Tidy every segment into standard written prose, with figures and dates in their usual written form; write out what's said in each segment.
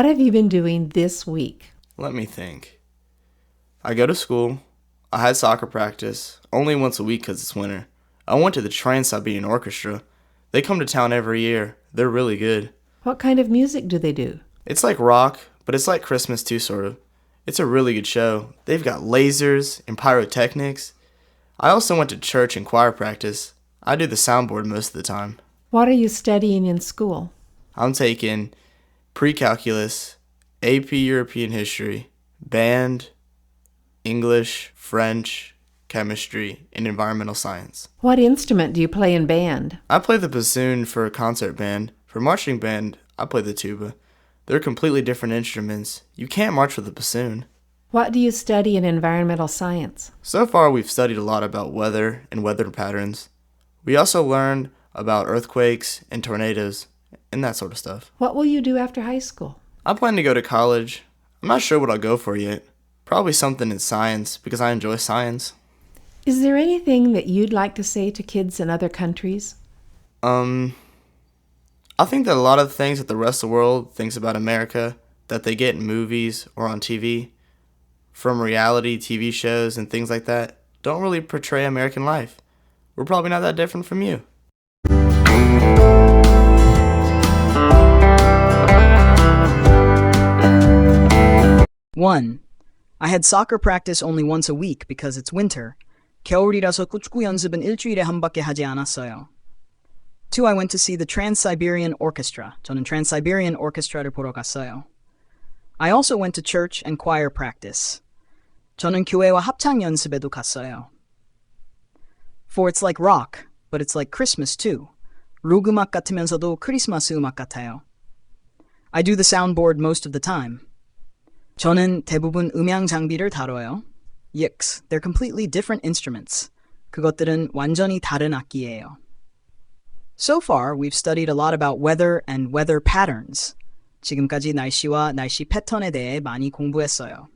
have you been doing this week? Let me think. I go to school. I had soccer practice, only once a week because it's winter. I went to the Trans-Siberian Orchestra. They come to town every year. They're really good. What kind of music do they do? It's like rock, but it's like Christmas too, sort of. It's a really good show. They've got lasers and pyrotechnics. I also went to church and choir practice. I do the soundboard most of the time. What are you studying in school? I'm taking pre-calculus, AP European history, band, English, French, chemistry, and environmental science. What instrument do you play in band? I play the bassoon for a concert band. For marching band, I play the tuba. They're completely different instruments. You can't march with a bassoon. What do you study in environmental science? So far, we've studied a lot about weather and weather patterns. We also learned about earthquakes and tornadoes and that sort of stuff. What will you do after high school? I plan to go to college. I'm not sure what I'll go for yet. Probably something in science because I enjoy science. Is there anything that you'd like to say to kids in other countries? I think that a lot of things that the rest of the world thinks about America that they get in movies or on TV, from reality TV shows and things like that, don't really portray American life. We're probably not that different from you. One, I had soccer practice only once a week because it's winter. 겨울이라서 축구 연습은 일주일에 한 밖에 하지 않았어요. 2. I went to see the Trans-Siberian Orchestra. 저는 Trans-Siberian Orchestra를 보러 갔어요. I also went to church and choir practice. 저는 교회와 합창 연습에도 갔어요. 4. It's like rock, but it's like Christmas too. 록 음악 같으면서도 크리스마스 음악 같아요. I do the soundboard most of the time. 저는 대부분 음향 장비를 다뤄요. Yikes, they're completely different instruments. 그것들은 완전히 다른 악기예요. So far, we've studied a lot about weather and weather patterns. 지금까지 날씨와 날씨 패턴에 대해 많이 공부했어요.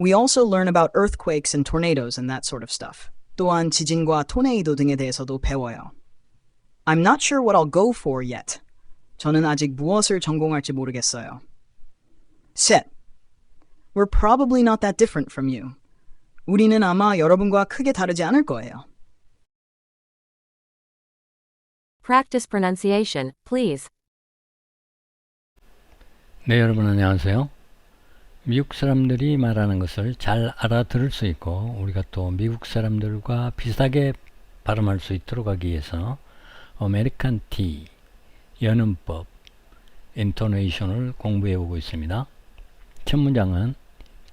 We also learn about earthquakes and tornadoes and that sort of stuff. 또한 지진과 토네이도 등에 대해서도 배워요. I'm not sure what I'll go for yet. 저는 아직 무엇을 전공할지 모르겠어요. 셋. We're probably not that different from you. 우리는 아마 여러분과 크게 다르지 않을 거예요. Practice pronunciation, please. 네, 여러분 안녕하세요. 미국 사람들이 말하는 것을 잘 알아들을 수 있고 우리가 또 미국 사람들과 비슷하게 발음할 수 있도록 하기 위해서 아메리칸 T, 연음법, 인토네이션을 공부해 보고 있습니다. 첫 문장은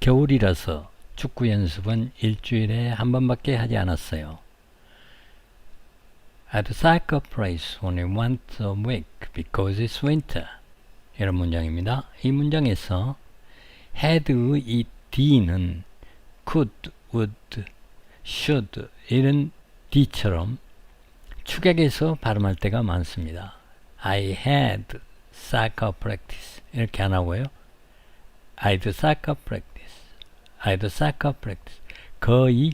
겨울이라서 축구 연습은 일주일에 한 번밖에 하지 않았어요. At soccer practice only once a week because it's winter. 이런 문장입니다. 이 문장에서 had의 이 D는 could, would, should 이런 D처럼 축약해서 발음할 때가 많습니다. I had soccer practice 이렇게 안 하고요. I'd soccer practice. I'd soccer practice. 거의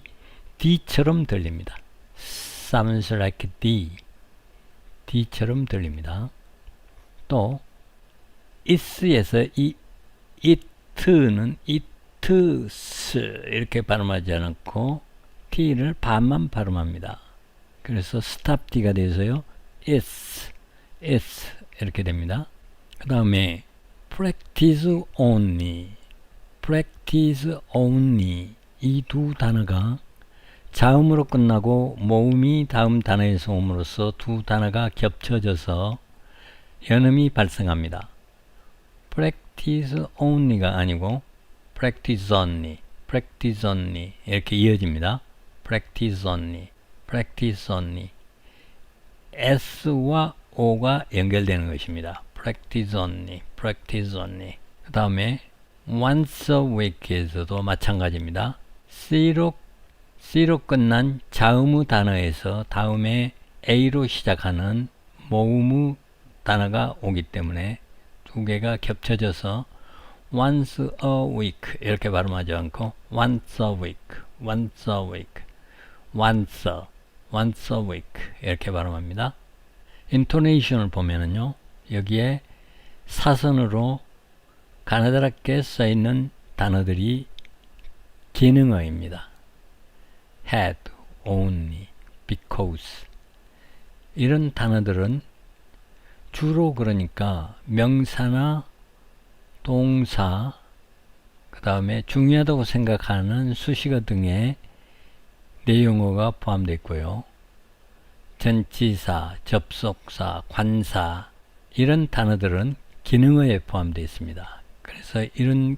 D처럼 들립니다. Sounds like D. D처럼 들립니다. 또 is에서 이 it는 its 이렇게 발음하지 않고 t를 반만 발음합니다. 그래서 stop D가 돼서요. is 이렇게 됩니다. 그 다음에 practice only 이 두 단어가 자음으로 끝나고 모음이 다음 단어에서 옴으로써 두 단어가 겹쳐져서 연음이 발생합니다. practice only가 아니고 practice only 이렇게 이어집니다. practice only S와 O가 연결되는 것입니다. practice only 그 다음에 once a week에서도 마찬가지입니다. C로 끝난 자음의 단어에서 다음에 A로 시작하는 모음의 단어가 오기 때문에 두 개가 겹쳐져서 once a week 이렇게 발음하지 않고 once a week 이렇게 발음합니다. 인토네이션을 보면은요 여기에 사선으로 가느다랗게 써있는 단어들이 기능어입니다. had, only, because 이런 단어들은 주로 그러니까 명사나 동사 그 다음에 중요하다고 생각하는 수식어 등의 내용어가 포함되어 있고요. 전치사, 접속사, 관사 이런 단어들은 기능어에 포함되어 있습니다. 그래서 이런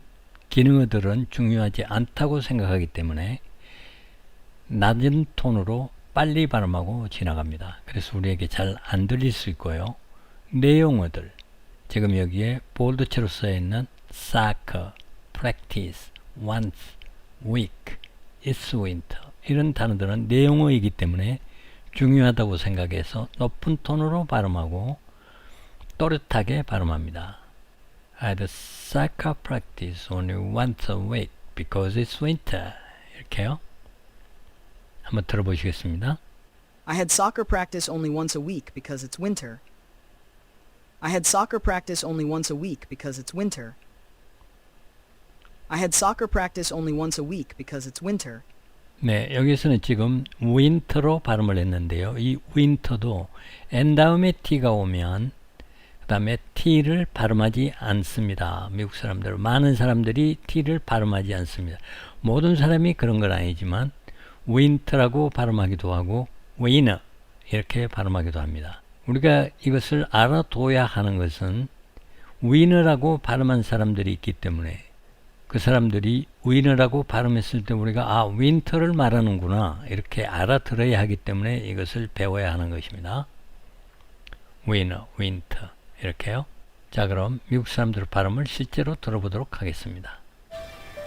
기능어들은 중요하지 않다고 생각하기 때문에 낮은 톤으로 빨리 발음하고 지나갑니다. 그래서 우리에게 잘 안 들릴 수 있고요. 내용어들, 지금 여기에 볼드체로 써 있는 soccer, practice, once, week, it's winter 이런 단어들은 내용어이기 때문에 중요하다고 생각해서 높은 톤으로 발음하고 또렷하게 발음합니다. I had soccer practice only once a week because it's winter. 이렇게요. 한번 들어보시겠습니다. I had soccer practice only once a week because it's winter. I had soccer practice only once a week because it's winter. I had soccer practice only once a week because it's winter. 네, 여기서는 지금 winter로 발음을 했는데요. 이 winter도 n 다음에 t가 오면 그 다음에 t를 발음하지 않습니다. 미국 사람들, 많은 사람들이 t를 발음하지 않습니다. 모든 사람이 그런 건 아니지만 winter라고 발음하기도 하고 winter 이렇게 발음하기도 합니다. 우리가 이것을 알아둬야 하는 것은 winter라고 발음한 사람들이 있기 때문에 그 사람들이 winter라고 발음했을 때 우리가 아, winter를 말하는구나 이렇게 알아들어야 하기 때문에 이것을 배워야 하는 것입니다. winter, winter 이렇게요. 자, 그럼 미국 사람들 발음을 실제로 들어보도록 하겠습니다.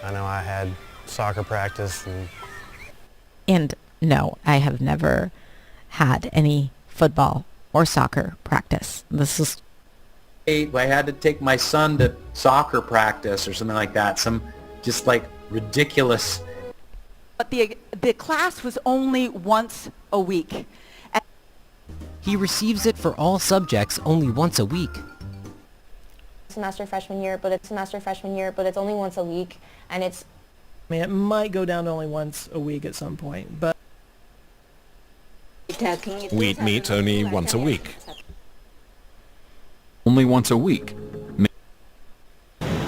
I know I had soccer practice And no, I have never had any football or soccer practice. This is I had to take my son to soccer practice or something like that. Some just like ridiculous. But the class was only once a week. He receives it for all subjects only once a week. Semester freshman year, but it's only once a week, and it's. I mean, it might go down to only once a week at some point, but. We eat meat only once a week. Only once a week.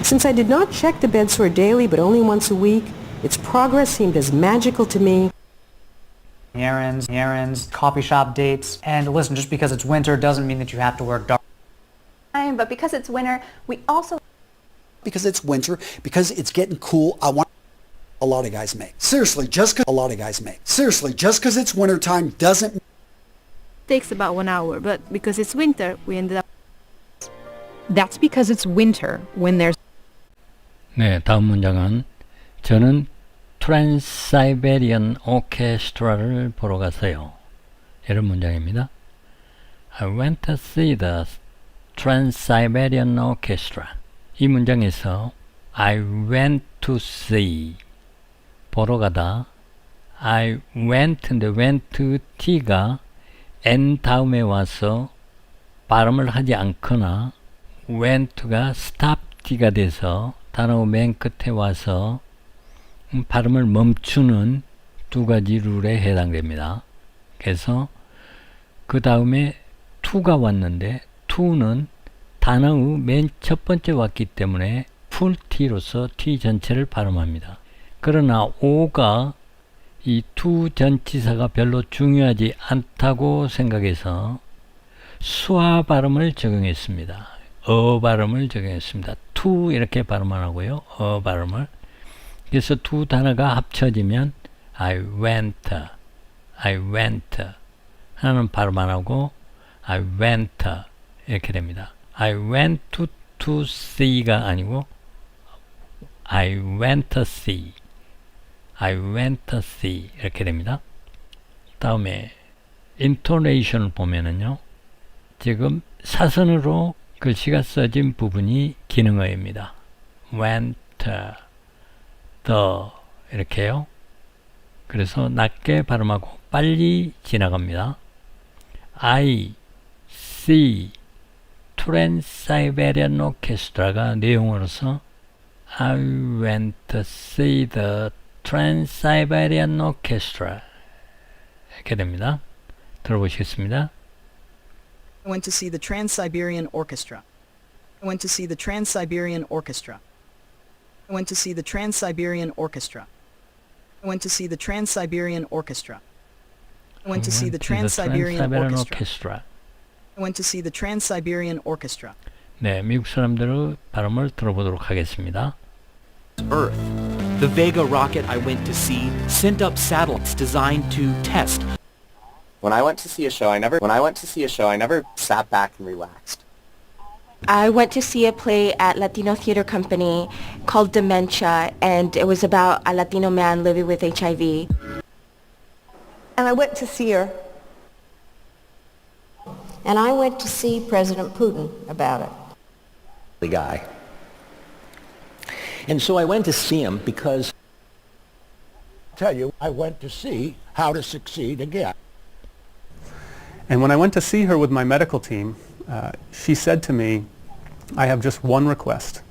Since I did not check the bed sore daily, but only once a week, its progress seemed as magical to me. Errands, coffee shop dates, and listen, just because it's winter doesn't mean that you have to work dark. But because it's winter, we also. Because it's winter, because it's getting cool, I want. A lot of guys make. Seriously, just because it's winter time doesn't. Takes about 1 hour, but because it's winter, we ended up. That's because it's winter when there's. 네, 다음 문장은 저는 트랜스사이베리안 오케스트라를 보러 갔어요. 이런 문장입니다. I went to see the Trans-Siberian Orchestra. 이 문장에서 I went to see 보러 가다 I went인데 went to t가 n 다음에 와서 발음을 하지 않거나 went가 stop t가 돼서 단어 맨 끝에 와서 발음을 멈추는 두 가지 룰에 해당됩니다. 그래서 그 다음에 to가 왔는데 to는 단어의 맨 첫 번째 왔기 때문에 full t로서 t 전체를 발음합니다. 그러나 o가 이 to 전치사가 별로 중요하지 않다고 생각해서 수화 발음을 적용했습니다. 발음을 적용했습니다. to 이렇게 발음 안 하고요. 발음을. 그래서 두 단어가 합쳐지면 I went 하나는 발음 안 하고 I went 이렇게 됩니다. I went to see가 아니고 I went to see 이렇게 됩니다. 다음에 intonation을 보면은요. 지금 사선으로 글씨가 써진 부분이 기능어입니다. went, the 이렇게요. 그래서 낮게 발음하고 빨리 지나갑니다. I see Trans-Siberian Orchestra가 내용으로서 I went to see the Trans-Siberian Orchestra 이렇게 됩니다. 들어보시겠습니다. I went to see the Trans-Siberian Orchestra. I went to see the Trans-Siberian Orchestra. I went to see the Trans-Siberian Orchestra. I went to see the Trans-Siberian Orchestra. I went to see the Trans-Siberian Orchestra. I went to see the Trans-Siberian Orchestra. 네, 미국 사람들의 발음을 들어보도록 하겠습니다. Earth. The Vega rocket I went to see sent up satellites designed to test. When I went to see a show, I never sat back and relaxed. I went to see a play at Latino Theater Company called Dementia, and it was about a Latino man living with HIV. And I went to see her. And I went to see President Putin about it. The guy. And so I went to see him because... Tell you, I went to see How to Succeed Again. And when I went to see her with my medical team, she said to me, I have just one request.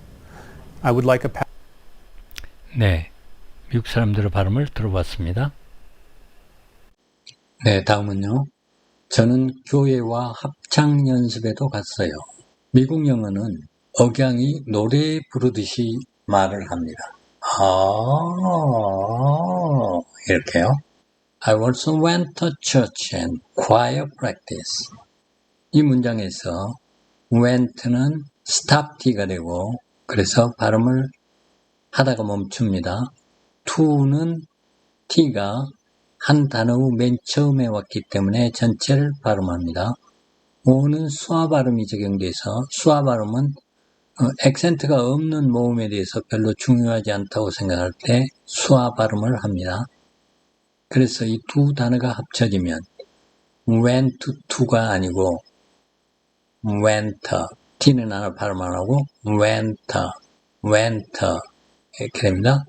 I would like a... 네, 미국 사람들의 발음을 들어봤습니다. 네, 다음은요. 저는 교회와 합창 연습에도 갔어요. 미국 영어는 억양이 노래 부르듯이 말을 합니다. 이렇게요. I also went to church and choir practice. 이 문장에서 went는 stop t가 되고 그래서 발음을 하다가 멈춥니다. to는 t가 한 단어 후 맨 처음에 왔기 때문에 전체를 발음합니다. 오는 수화 발음이 적용돼서 수화 발음은 액센트가 없는 모음에 대해서 별로 중요하지 않다고 생각할 때 수화 발음을 합니다. 그래서 이 두 단어가 합쳐지면 went to가 아니고 went, t는 하나 발음 안 하고 went 이렇게 됩니다.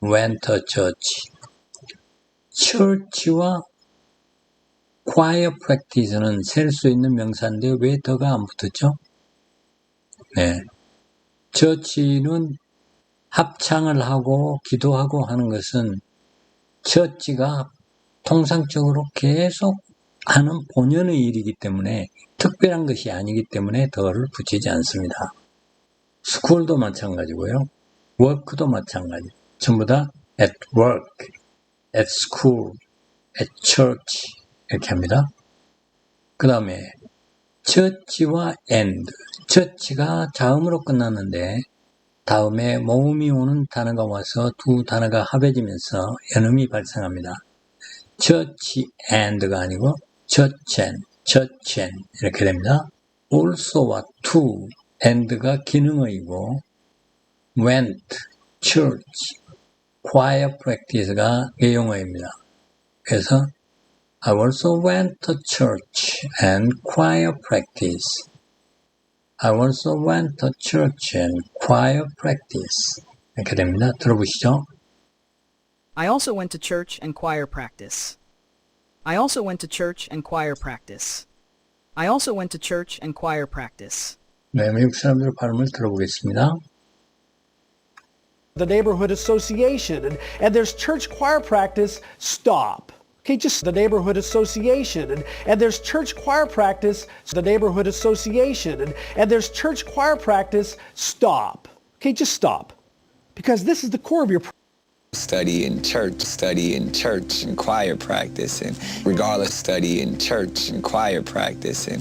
went to church. church와 choir practice는 셀 수 있는 명사인데 왜 더가 안 붙었죠? 네. church는 합창을 하고 기도하고 하는 것은 church가 통상적으로 계속 하는 본연의 일이기 때문에 특별한 것이 아니기 때문에 더를 붙이지 않습니다. school도 마찬가지고요. work도 마찬가지. 전부 다 at work, at school, at church 이렇게 합니다. 그 다음에 church와 and, church가 자음으로 끝났는데 다음에 모음이 오는 단어가 와서 두 단어가 합해지면서 연음이 발생합니다. church and가 아니고 church and 이렇게 됩니다. also와 to, and가 기능어이고 went, church, choir practice가 내용어입니다. 그래서 I also went to church and choir practice. I also went to church and choir practice. 이렇게 됩니다. 들어보시죠. I also went to church and choir practice. I also went to church and choir practice. I also went to church and choir practice. 네, 미국 사람들 발음을 들어보겠습니다. The neighborhood association and there's church choir practice, stop. Okay, just the neighborhood association and there's church choir practice, the neighborhood association and there's church choir practice, stop. Okay, just stop. Because this is the core of your study in church and choir practice, and regardless study in church and choir practice, and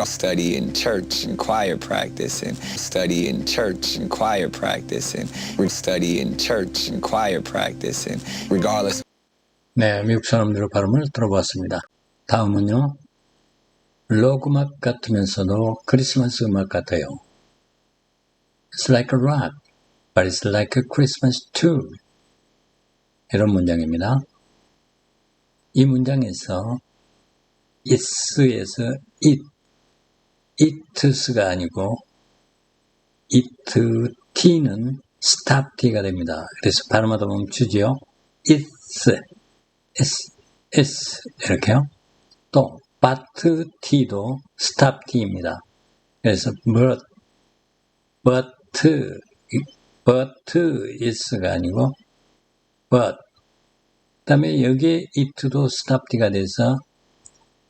study in church and choir practice, and study in church and choir practice, and study in church and choir practice, and regardless. 네, 미국 사람들의 발음을 들어봤습니다. 다음은요. 록 음악 같으면서도 크리스마스 음악 같아요. It's like a rock, but it's like a Christmas too. 이런 문장입니다. 이 문장에서 it's에서 it's가 아니고 t는 stop t가 됩니다. 그래서 발음하다 멈추지요. it's 이렇게요. 또 but t도 stop t입니다. 그래서 but is가 아니고 but. 그다음에 여기에 it도 스탑디가 돼서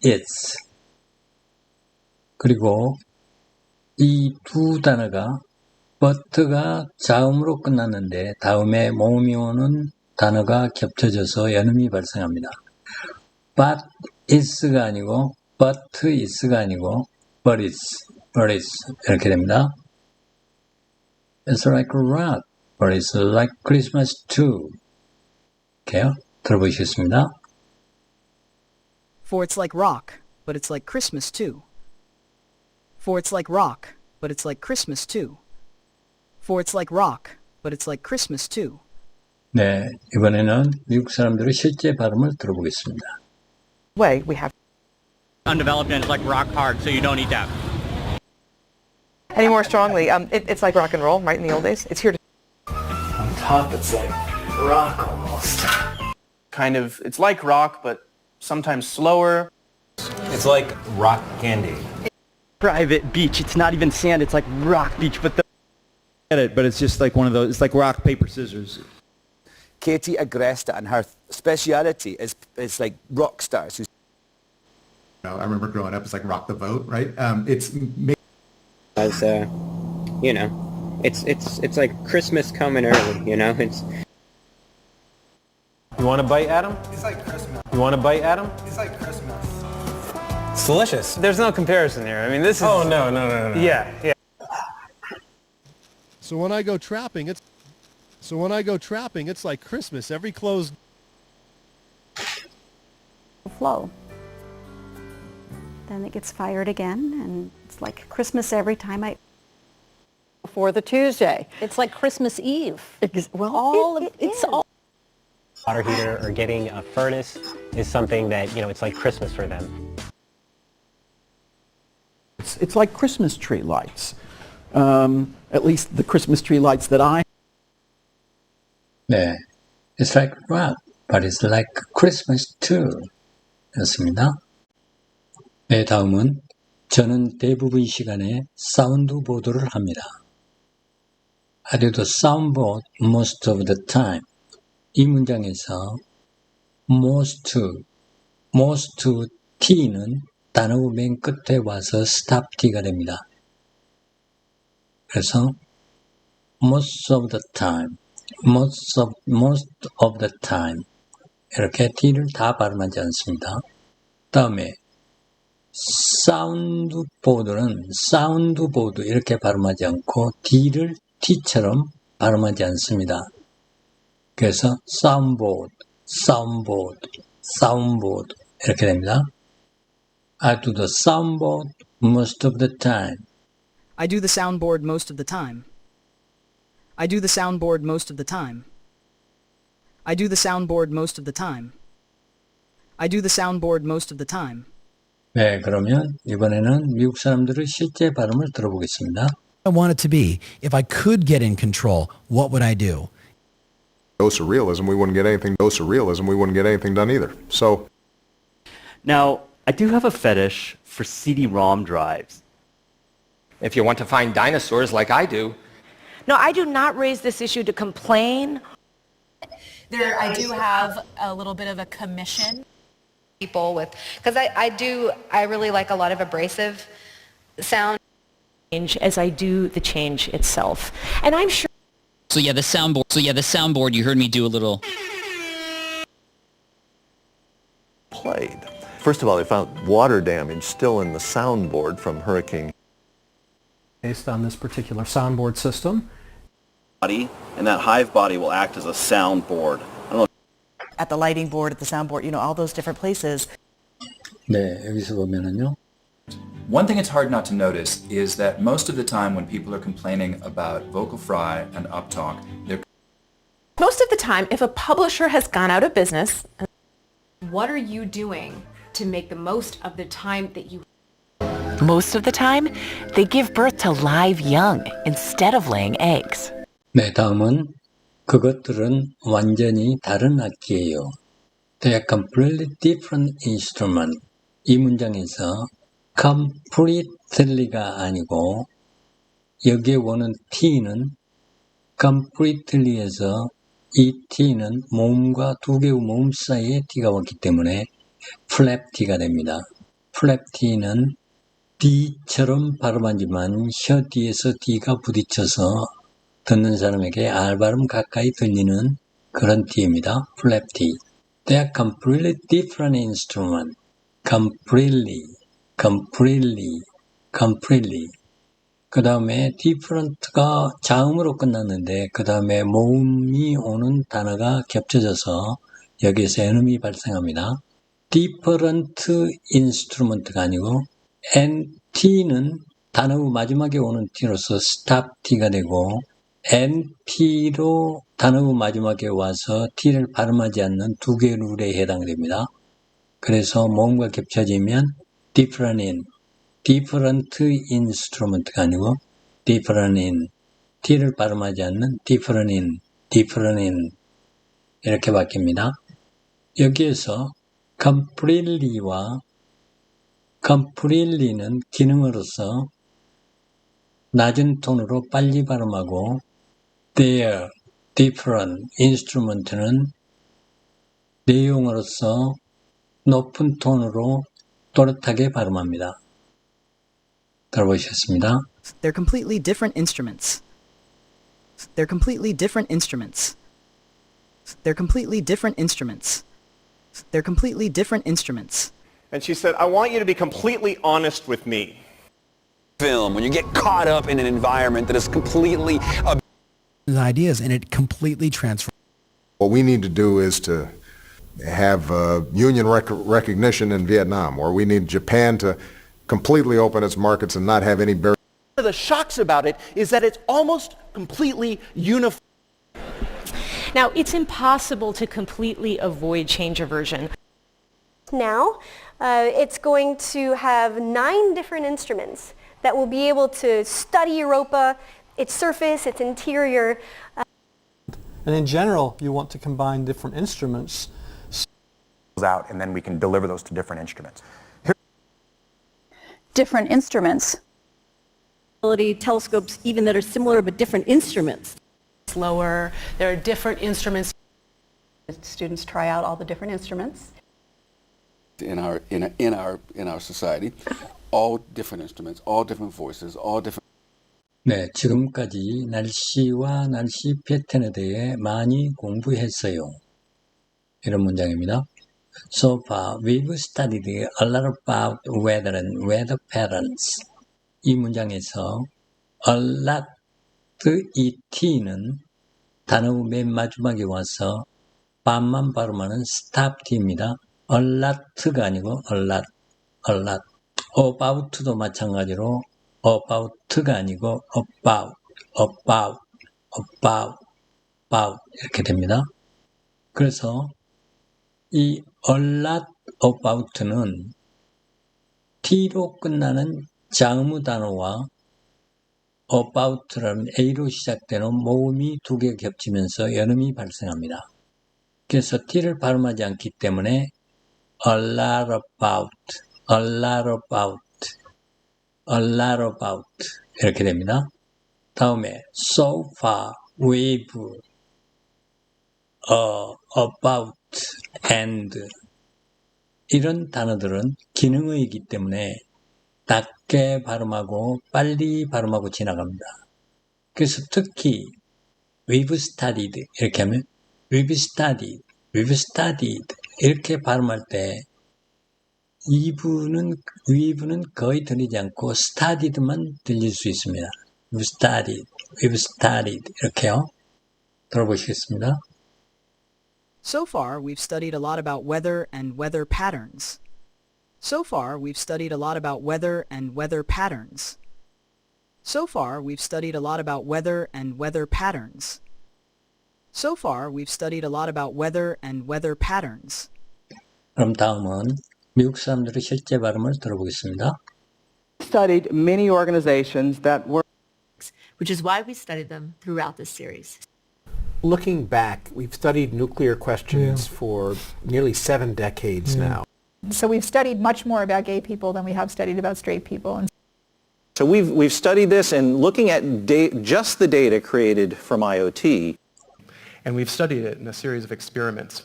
it's. 그리고 이 두 단어가 but가 자음으로 끝났는데 다음에 모음이 오는 단어가 겹쳐져서 연음이 발생합니다. but is가 아니고 but is가 아니고 but is 이렇게 됩니다. It's like a rock, but it's like Christmas too. 이렇게요. 들어보시겠습니다. For it's like rock, but it's like Christmas too. For it's like rock, but it's like Christmas too. For it's like rock, but it's like Christmas too. 네, 이번에는 미국 사람들의 실제 발음을 들어보겠습니다. Way we have Undeveloped and it's like rock hard, so you don't eat that. any more strongly. It's like rock and roll, right? In the old days, it's here to. On top, it's like rock almost. Kind of, it's like rock, but sometimes slower. It's like rock candy. Private beach. It's not even sand. It's like rock beach, but but it's just like one of those. It's like rock, paper, scissors. Katie Agresta, and her speciality is like rock stars. I remember growing up, it's like Rock the Vote, right? As you know, it's like Christmas coming early. You know, it's. You want to bite, Adam? It's like Christmas. You want to bite, Adam? It's like Christmas. It's delicious. There's no comparison here. I mean, this is. Oh no. Yeah. So when I go trapping, it's like Christmas. Every closed flow. Then it gets fired again, and it's like Christmas every time I. Before the Tuesday, it's like Christmas Eve. Well, it's all. Water heater or getting a furnace is something that, you know, it's like Christmas for them. It's like Christmas tree lights. At least the Christmas tree lights that I. 네, it's like rock, but it's like Christmas too. 였습니다. 네, 다음은 저는 대부분 시간에 사운드보드를 합니다. I do the soundboard most of the time. 이 문장에서 most t는 단어 맨 끝에 와서 stop t가 됩니다. 그래서 most of the time 이렇게 t를 다 발음하지 않습니다. 다음에 사운드보드는 사운드보드 이렇게 발음하지 않고 d를 t처럼 발음하지 않습니다. 그래서 soundboard 이렇게 됩니다. I do the soundboard most of the time. I do the soundboard most of the time. I do the soundboard most of the time. I do the soundboard most of the time. I do the soundboard most of the time. 네, 그러면 이번에는 미국 사람들의 실제 발음을 들어보겠습니다. I want it to be. If I could get in control, what would I do? Dose of realism, we wouldn't get anything. Dose of realism, we wouldn't get anything done either. So, Now, I do have a fetish for CD-ROM drives. If you want to find dinosaurs like I do. No, I do not raise this issue to complain. I do have a little bit of a commission. People with, because I really like a lot of abrasive sound. As I do the change itself. And I'm sure. So yeah, the soundboard, you heard me do a little. Played. First of all, they found water damage still in the soundboard from Hurricane. Based on this particular soundboard system. And that hive body will act as a soundboard. I don't know. At the lighting board, at the soundboard, you know, all those different places. 네, 여기서 보면은요. One thing it's hard not to notice is that most of the time when people are complaining about vocal fry and uptalk, they're Most of the time, if a publisher has gone out of business. What are you doing to make the most of the time that you... Most of the time, they give birth to live young instead of laying eggs. 네, 다음은 그것들은 완전히 다른 악기예요. They are completely different instrument. 이 문장에서 completely가 아니고 여기에 오는 t는 completely에서 이 t는 모음과 두 개의 모음 사이에 t가 왔기 때문에 flap t가 됩니다. flap t는 D처럼 발음하지만 혀 뒤에서 D가 부딪혀서 듣는 사람에게 R 발음 가까이 들리는 그런 T입니다. flap T. They are completely different instrument. completely. 그 다음에 different가 자음으로 끝났는데 그 다음에 모음이 오는 단어가 겹쳐져서 여기에서 연음이 발생합니다. different instrument가 아니고 NT는 단어 후 마지막에 오는 T로서 stop T가 되고 NP로 단어 후 마지막에 와서 T를 발음하지 않는 두 개의 룰에 해당됩니다. 그래서 모음과 겹쳐지면 different instrument가 아니고 different in T를 발음하지 않는 different in 이렇게 바뀝니다. 여기에서 completely와 completely는 기능으로서 낮은 톤으로 빨리 발음하고 their different instrument는 내용으로서 높은 톤으로 또렷하게 발음합니다. 들어보셨습니다. They're completely different instruments. They're completely different instruments. They're completely different instruments. They're completely different instruments. And she said, I want you to be completely honest with me. Film, when you get caught up in an environment that is completely ideas and it completely transforms. What we need to do is to have union recognition in Vietnam, or we need Japan to completely open its markets and not have any barriers. One of the shocks about it is that it's almost completely uniform. Now, it's impossible to completely avoid change aversion. Now, it's going to have 9 different instruments that will be able to study Europa, its surface, its interior. And in general, you want to combine different instruments. Out, and then we can deliver those to different instruments. Different instruments. Telescopes even that are similar but different instruments. Slower, there are different instruments. Students try out all the different instruments. In our society, all different instruments, all different voices, all different. 네, 지금까지 날씨와 날씨 패턴에 대해 많이 공부했어요. 이런 문장입니다. So far, we've studied a lot about weather and weather patterns. 이 문장에서 a lot, 이 t는 단어 후 맨 마지막에 와서 반만 발음하는 stop t입니다. a lot가 아니고 a lot. about도 마찬가지로 about가 아니고 about 이렇게 됩니다. 그래서 이 a lot about는 T로 끝나는 자음의 단어와 about라는 A로 시작되는 모음이 두 개 겹치면서 연음이 발생합니다. 그래서 T를 발음하지 않기 때문에 a lot about 이렇게 됩니다. 다음에 so far, we've, about, and 이런 단어들은 기능어이기 때문에 낮게 발음하고 빨리 발음하고 지나갑니다. 그래서 특히 we've studied 이렇게 하면 we've studied 이렇게 발음할 때 we've는 거의 들리지 않고 studied만 들릴 수 있습니다. we've studied 이렇게요. 들어보시겠습니다. So far, we've studied a lot about weather and weather patterns. So far, we've studied a lot about weather and weather patterns. So far, we've studied a lot about weather and weather patterns. So far, we've studied a lot about weather and weather patterns. 그럼 다음은 미국 사람들의 실제 발음을 들어보겠습니다. Studied many organizations that were, which is why we studied them throughout this series. Looking back, we've studied nuclear questions for nearly 7 decades now. So we've studied much more about gay people than we have studied about straight people. And So we've studied this, and looking at just the data created from IoT. And we've studied it in a series of experiments.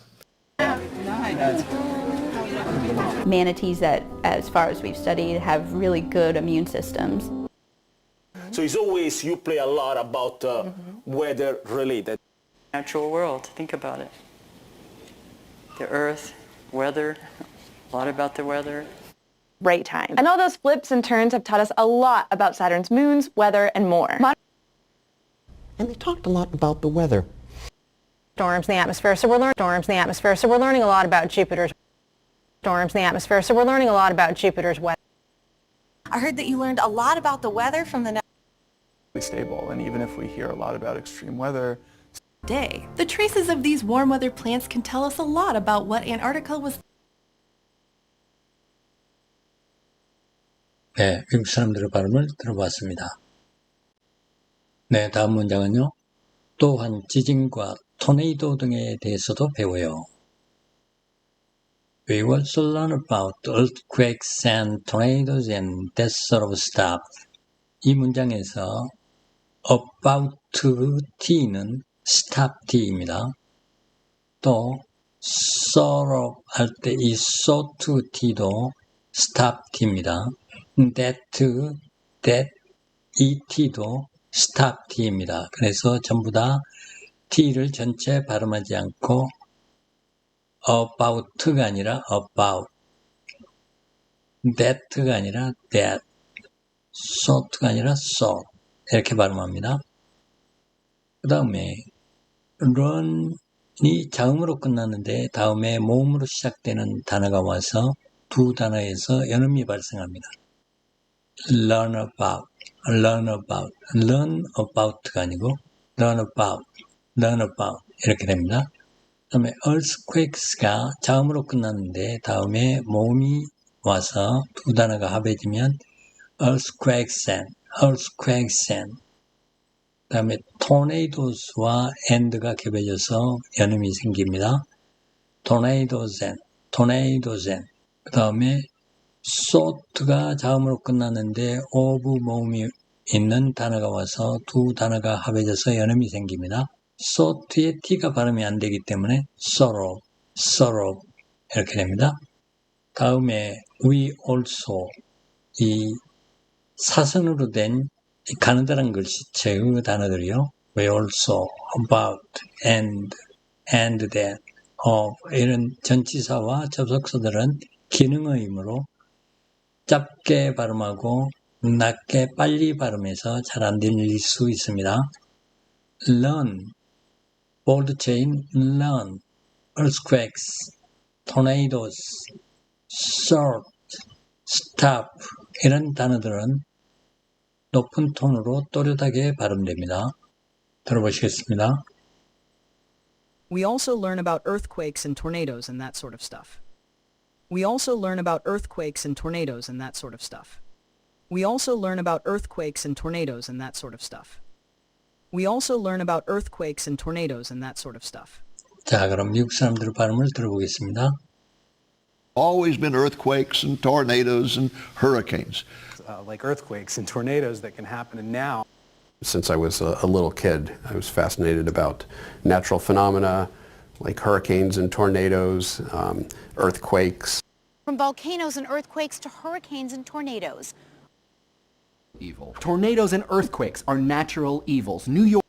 Manatees that, as far as we've studied, have really good immune systems. So it's always you play a lot about weather related. Natural world, think about it. The earth, weather, a lot about the weather. Right time. And all those flips and turns have taught us a lot about Saturn's moons, weather, and more. And they talked a lot about the weather. Storms in the atmosphere, so we're learning storms in the atmosphere, so we're learning a lot about Jupiter's storms in the atmosphere, so we're learning a lot about Jupiter's weather. I heard that you learned a lot about the weather from the Stable, and even if we hear a lot about extreme weather, day. The traces of these warm weather plants can tell us a lot about what Antarctica was. 네, 미국 사람들의 발음을 들어봤습니다. 네, 다음 문장은요. 또한 지진과 토네이도 등에 대해서도 배워요. We also learn about earthquakes and tornadoes and that sort of stuff. 이 문장에서 about t는 stop t입니다. 또 sort of 할 때 이 so to t도 stop t입니다. that 이 t도 stop t입니다. 그래서 전부 다 t를 전체 발음하지 않고 about가 아니라 about, that가 아니라 that, so가 아니라 so 이렇게 발음합니다. 그 다음에 run이 자음으로 끝났는데 다음에 모음으로 시작되는 단어가 와서 두 단어에서 연음이 발생합니다. learn about learn about가 아니고 learn about 이렇게 됩니다. 그 다음에 earthquakes가 자음으로 끝났는데 다음에 모음이 와서 두 단어가 합해지면 earthquakes and 그 다음에 tornados와 and가 겹쳐져서 연음이 생깁니다. tornadoes and 그 다음에 so가 자음으로 끝났는데 of 모음이 있는 단어가 와서 두 단어가 합해져서 연음이 생깁니다. so에 t가 발음이 안 되기 때문에 sorrow 이렇게 됩니다. 다음에 we also 이 사선으로 된 가느다란 글씨체의 단어들이요. we also, about, and that, of 이런 전치사와 접속사들은 기능어이므로 짧게 발음하고 낮게 빨리 발음해서 잘 안 들릴 수 있습니다. learn, bold chain, learn, earthquakes, tornadoes, sort, stop 이런 단어들은 높은 톤으로 또렷하게 발음됩니다. 들어보시겠습니다. We also learn about earthquakes and tornadoes and that sort of stuff. We also learn about earthquakes and tornadoes and that sort of stuff. We also learn about earthquakes and tornadoes and that sort of stuff. We also learn about earthquakes and tornadoes and that sort of stuff. 자, 그럼 미국 사람들의 발음을 들어보겠습니다. Always been earthquakes and tornadoes and hurricanes. Like earthquakes and tornadoes that can happen now. Since I was a little kid, I was fascinated about natural phenomena like hurricanes and tornadoes, earthquakes. From volcanoes and earthquakes to hurricanes and tornadoes. Evil. Tornadoes and earthquakes are natural evils. New York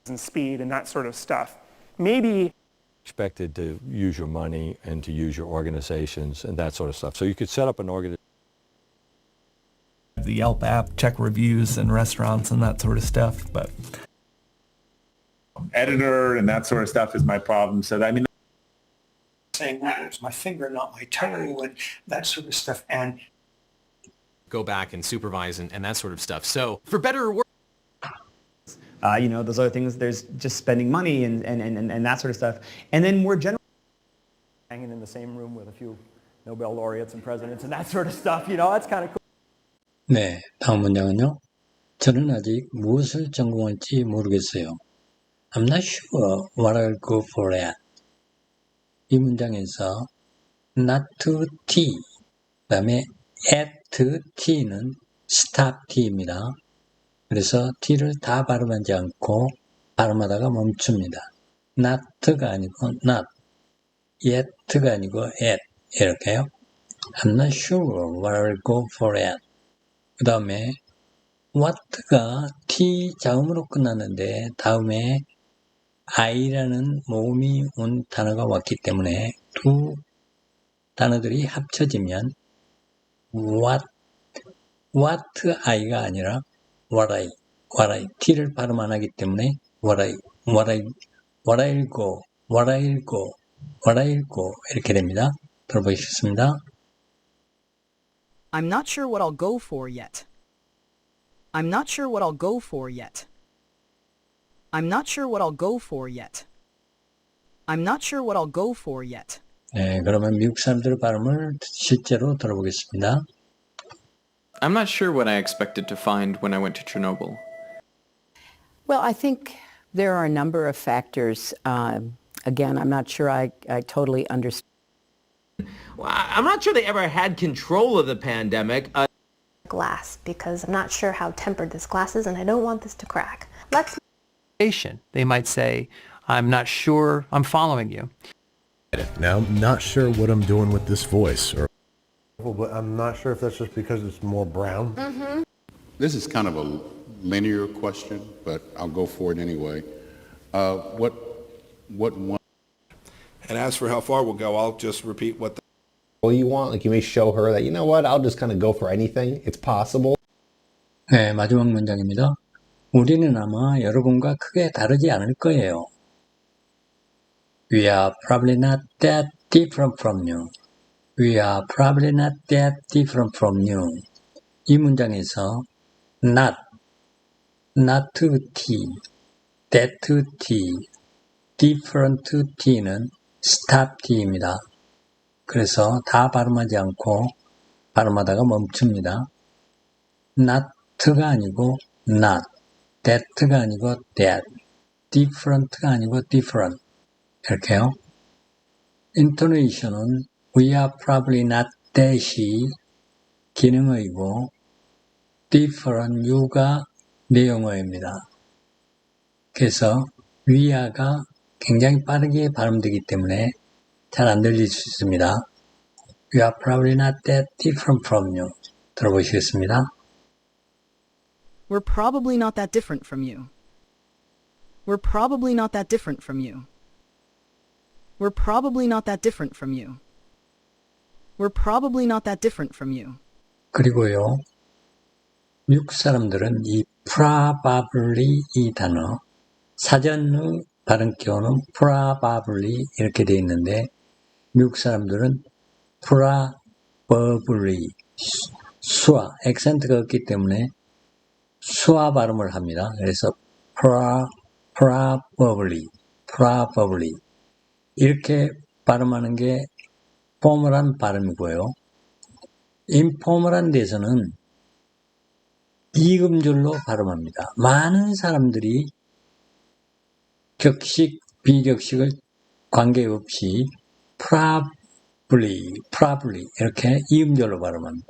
and speed and that sort of stuff. Maybe expected to use your money and to use your organizations and that sort of stuff. So you could set up an organization. The Yelp app, check reviews in restaurants and that sort of stuff, but editor and that sort of stuff is my problem. So I mean, saying that it's my finger, not my toe, and that sort of stuff, and go back and supervise and that sort of stuff. So for better or worse, you know, those other things. There's just spending money and that sort of stuff, and then we're generally hanging in the same room with a few Nobel laureates and presidents and that sort of stuff. You know, that's kind of cool. 네, 다음 문장은요. 저는 아직 무엇을 전공할지 모르겠어요. I'm not sure what I'll go for at. 이 문장에서 not to T. 그 다음에 at T는 stop T입니다. 그래서 T를 다 발음하지 않고 발음하다가 멈춥니다. not가 아니고 not, yet가 아니고 at 이렇게요. I'm not sure what I'll go for at. 그 다음에 what가 T 자음으로 끝났는데 다음에 I라는 모음이 온 단어가 왔기 때문에 두 단어들이 합쳐지면 what I가 아니라 what I T를 발음 안 하기 때문에 what I'll go 이렇게 됩니다. 들어보시겠습니다. I'm not sure what I'll go for yet. I'm not sure what I'll go for yet. I'm not sure what I'll go for yet. I'm not sure what I'll go for yet. 네, 그러면 미국 사람들의 발음을 실제로 들어보겠습니다. I'm not sure what I expected to find when I went to Chernobyl. Well, I think there are a number of factors. Again, I'm not sure I totally understand. Well, I'm not sure they ever had control of the pandemic. Glass, because I'm not sure how tempered this glass is and I don't want this to crack. They might say, I'm not sure I'm following you. Now, I'm not sure what I'm doing with this voice. But I'm not sure if that's just because it's more brown. Mm-hmm. This is kind of a linear question, but I'll go for it anyway. What one? And as for how far we'll go, I'll just repeat what you want. Like you may show her that, you know what, I'll just kind of go for anything. It's possible. 네, 마지막 문장입니다. 우리는 아마 여러분과 크게 다르지 않을 거예요. We are probably not that different from you. We are probably not that different from you. 이 문장에서 not to T, that to T, different to T는 stop T입니다. 그래서 다 발음하지 않고 발음하다가 멈춥니다. not가 아니고 not, that가 아니고 that, different가 아니고 different 이렇게요. intonation은 we are probably not that이 기능어이고 different you가 내용어입니다. 그래서 we are가 굉장히 빠르게 발음되기 때문에 잘 안 들릴 수 있습니다. We are probably not that different from you. 들어보시겠습니다. We're probably not that different from you. We're probably not that different from you. We're probably not that different from you. We're probably not that different from you. 그리고요, 미국 사람들은 이 probably 이 단어, 사전의 발음 기호는 probably 이렇게 돼 있는데, 미국 사람들은 probably, 수화, 액센트가 없기 때문에 수화 발음을 합니다. 그래서 probably 이렇게 발음하는 게 포멀한 발음이고요. 인포멀한 데서는 이음절로 발음합니다. 많은 사람들이 격식, 비격식을 관계없이 probably 이렇게 이음절로 발음합니다.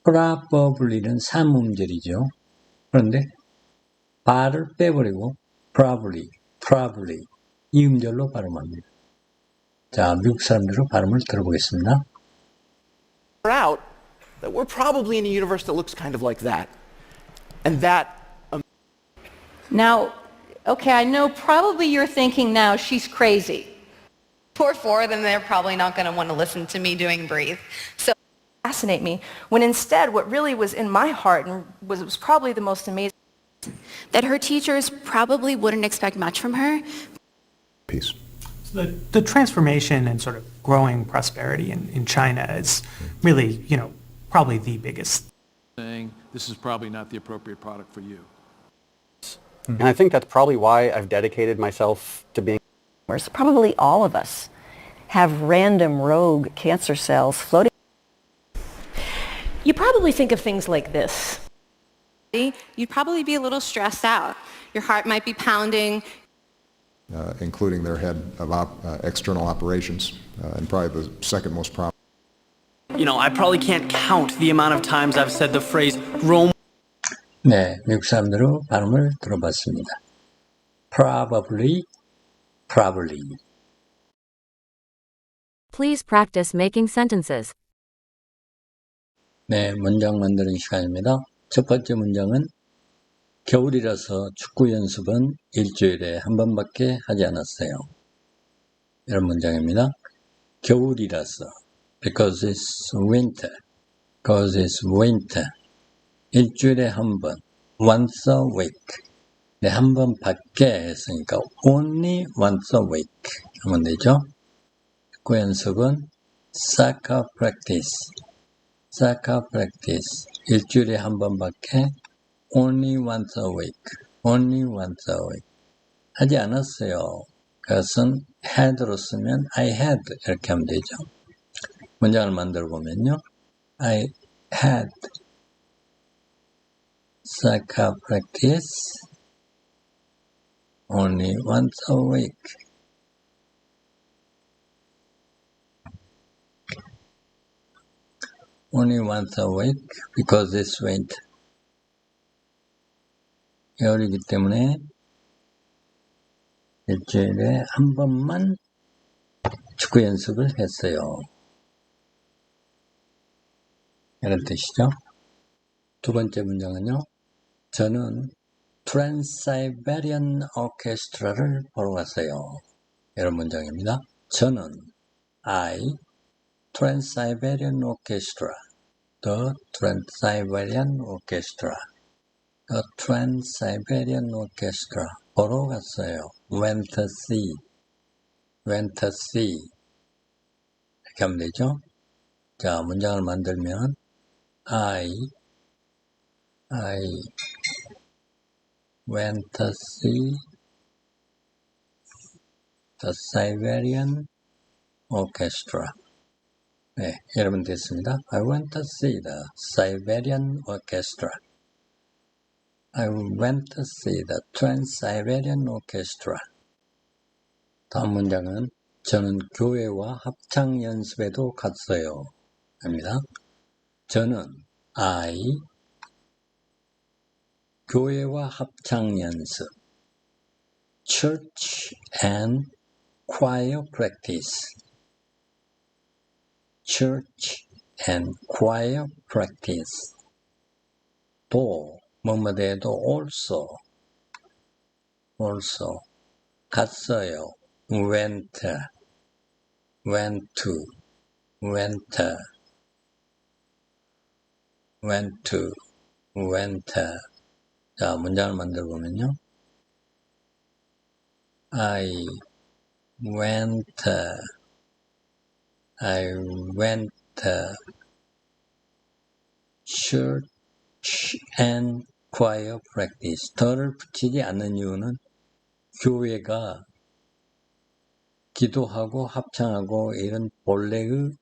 probably는 3음절이죠. 그런데 발을 빼버리고 probably 이음절로 발음합니다. 자, 미국 사람들의 발음을 들어보겠습니다. Out that we're probably in a universe that looks kind of like that. And that Now, okay, I know probably you're thinking now she's crazy. Poor four of them, they're probably not going to want to listen to me doing Breathe. So Fascinate me, when instead what really was in my heart and was probably the most amazing. That her teachers probably wouldn't expect much from her. Peace. The transformation and sort of growing prosperity in China is really, probably the biggest. Saying this is probably not the appropriate product for you. And I think that's probably why I've dedicated myself to being. Probably all of us have random rogue cancer cells floating. You probably think of things like this. You'd probably be a little stressed out. Your heart might be pounding. including their head of external operations, and probably the second most prominent. You know, I probably can't count the amount of times I've said the phrase Rome. 네, 미국 사람들의 발음을 들어봤습니다. Probably. Please practice making sentences. 네, 문장 만드는 시간입니다. 첫 번째 문장은 겨울이라서 축구 연습은 일주일에 한 번밖에 하지 않았어요. 이런 문장입니다. 겨울이라서 because it's winter. 일주일에 한 번. once a week. 네, 한 번 밖에 했으니까 only once a week 하면 되죠. 축구 연습은 soccer practice. 일주일에 한 번밖에 only once a week. 하지 않았어요. 그것은 had로 쓰면 I had 이렇게 하면 되죠. 문장을 만들어 보면요. I had soccer practice only once a week. Only once a week because it's winter. 겨울이기 때문에 일주일에 한 번만 축구 연습을 했어요. 이런 뜻이죠. 두 번째 문장은요. 저는 트랜스사이베리안 오케스트라를 보러 갔어요. 이런 문장입니다. 저는 I Trans-Siberian Orchestra, the Trans-Siberian Orchestra, the Trans-Siberian Orchestra 보러 갔어요. Went to see 이렇게 하면 되죠. 자, 문장을 만들면 I went to see the Siberian Orchestra. 네, 여러분 됐습니다. I went to see the Siberian Orchestra. I went to see the Trans-Siberian Orchestra. 다음 문장은 저는 교회와 합창 연습에도 갔어요. 입니다. 저는 I 교회와 합창 연습 Church and choir practice. Church and choir practice. 또 뭐뭐대도 also 갔어요. went to. 자, 문장을 만들어 보면요. I went church and choir practice. 더를 붙이지 않는 이유는 교회가 기도하고 합창하고 이런 본래의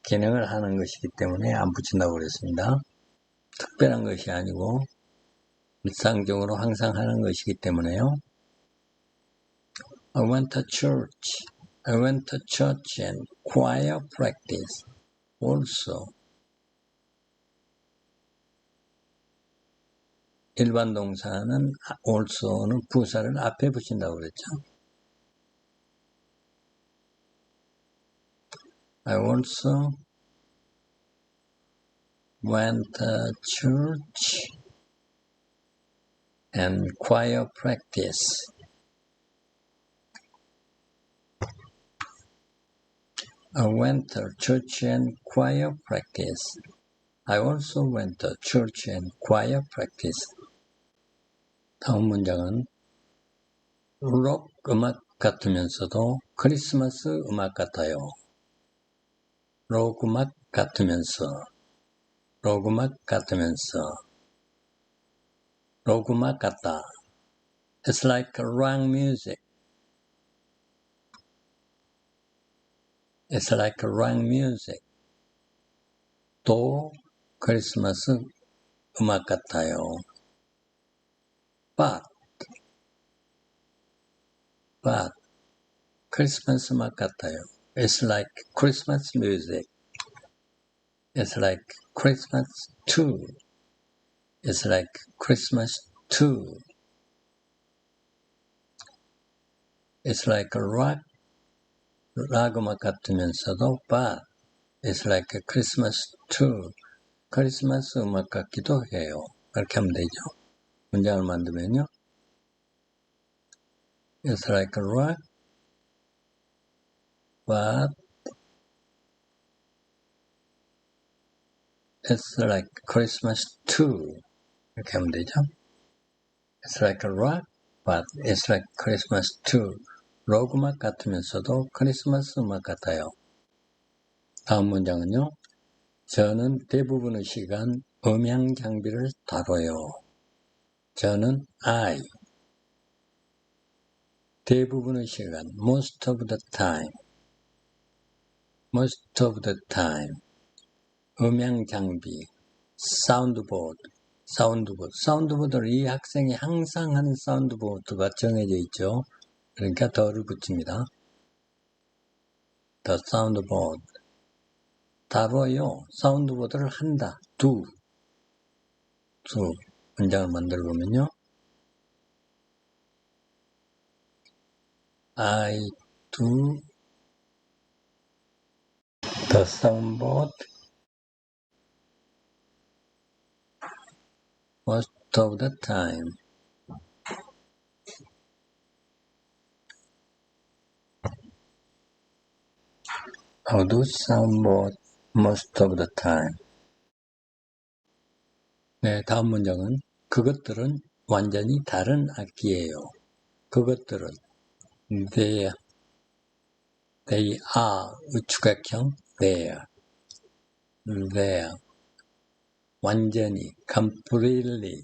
기능을 하는 것이기 때문에 안 붙인다고 그랬습니다. 특별한 것이 아니고 일상적으로 항상 하는 것이기 때문에요. I went to church and choir practice also. 일반 동사는 also는 부사를 앞에 붙인다고 그랬죠. I also went to church and choir practice. I went to church and choir practice. I also went to church and choir practice. 다음 문장은 록 음악 같으면서도 크리스마스 음악 같아요. 록 음악 같으면서 록 음악 같다. It's like rock music. It's like rock music. 또 크리스마스 음악 같아요. But but 크리스마스 음악 같아요. It's like Christmas music. It's like Christmas too. It's like Christmas too. It's like a 락 음악 같으면서도 but it's like a Christmas too. 크리스마스 음악 같기도 해요. 그렇게 하면 되죠. 문장을 만들면요. It's like a rock, but it's like Christmas too. 이렇게 하면 되죠. It's like a rock, but it's like Christmas too. 록 음악 같으면서도 크리스마스 음악 같아요. 다음 문장은요. 저는 대부분의 시간 음향 장비를 다뤄요. 저는 I 대부분의 시간 most of the time 음향 장비 사운드보드를 이 학생이 항상 하는 사운드보드가 정해져 있죠. 그러니까 더를 붙입니다. The soundboard 다뤄요. 사운드보드를 한다. do 문장을 만들어 보면요. I do the soundboard most of the time. I do soundboard most of the time. 네, 다음 문장은 그것들은 완전히 다른 악기예요. 그것들은 they are 우추각형 they 완전히 completely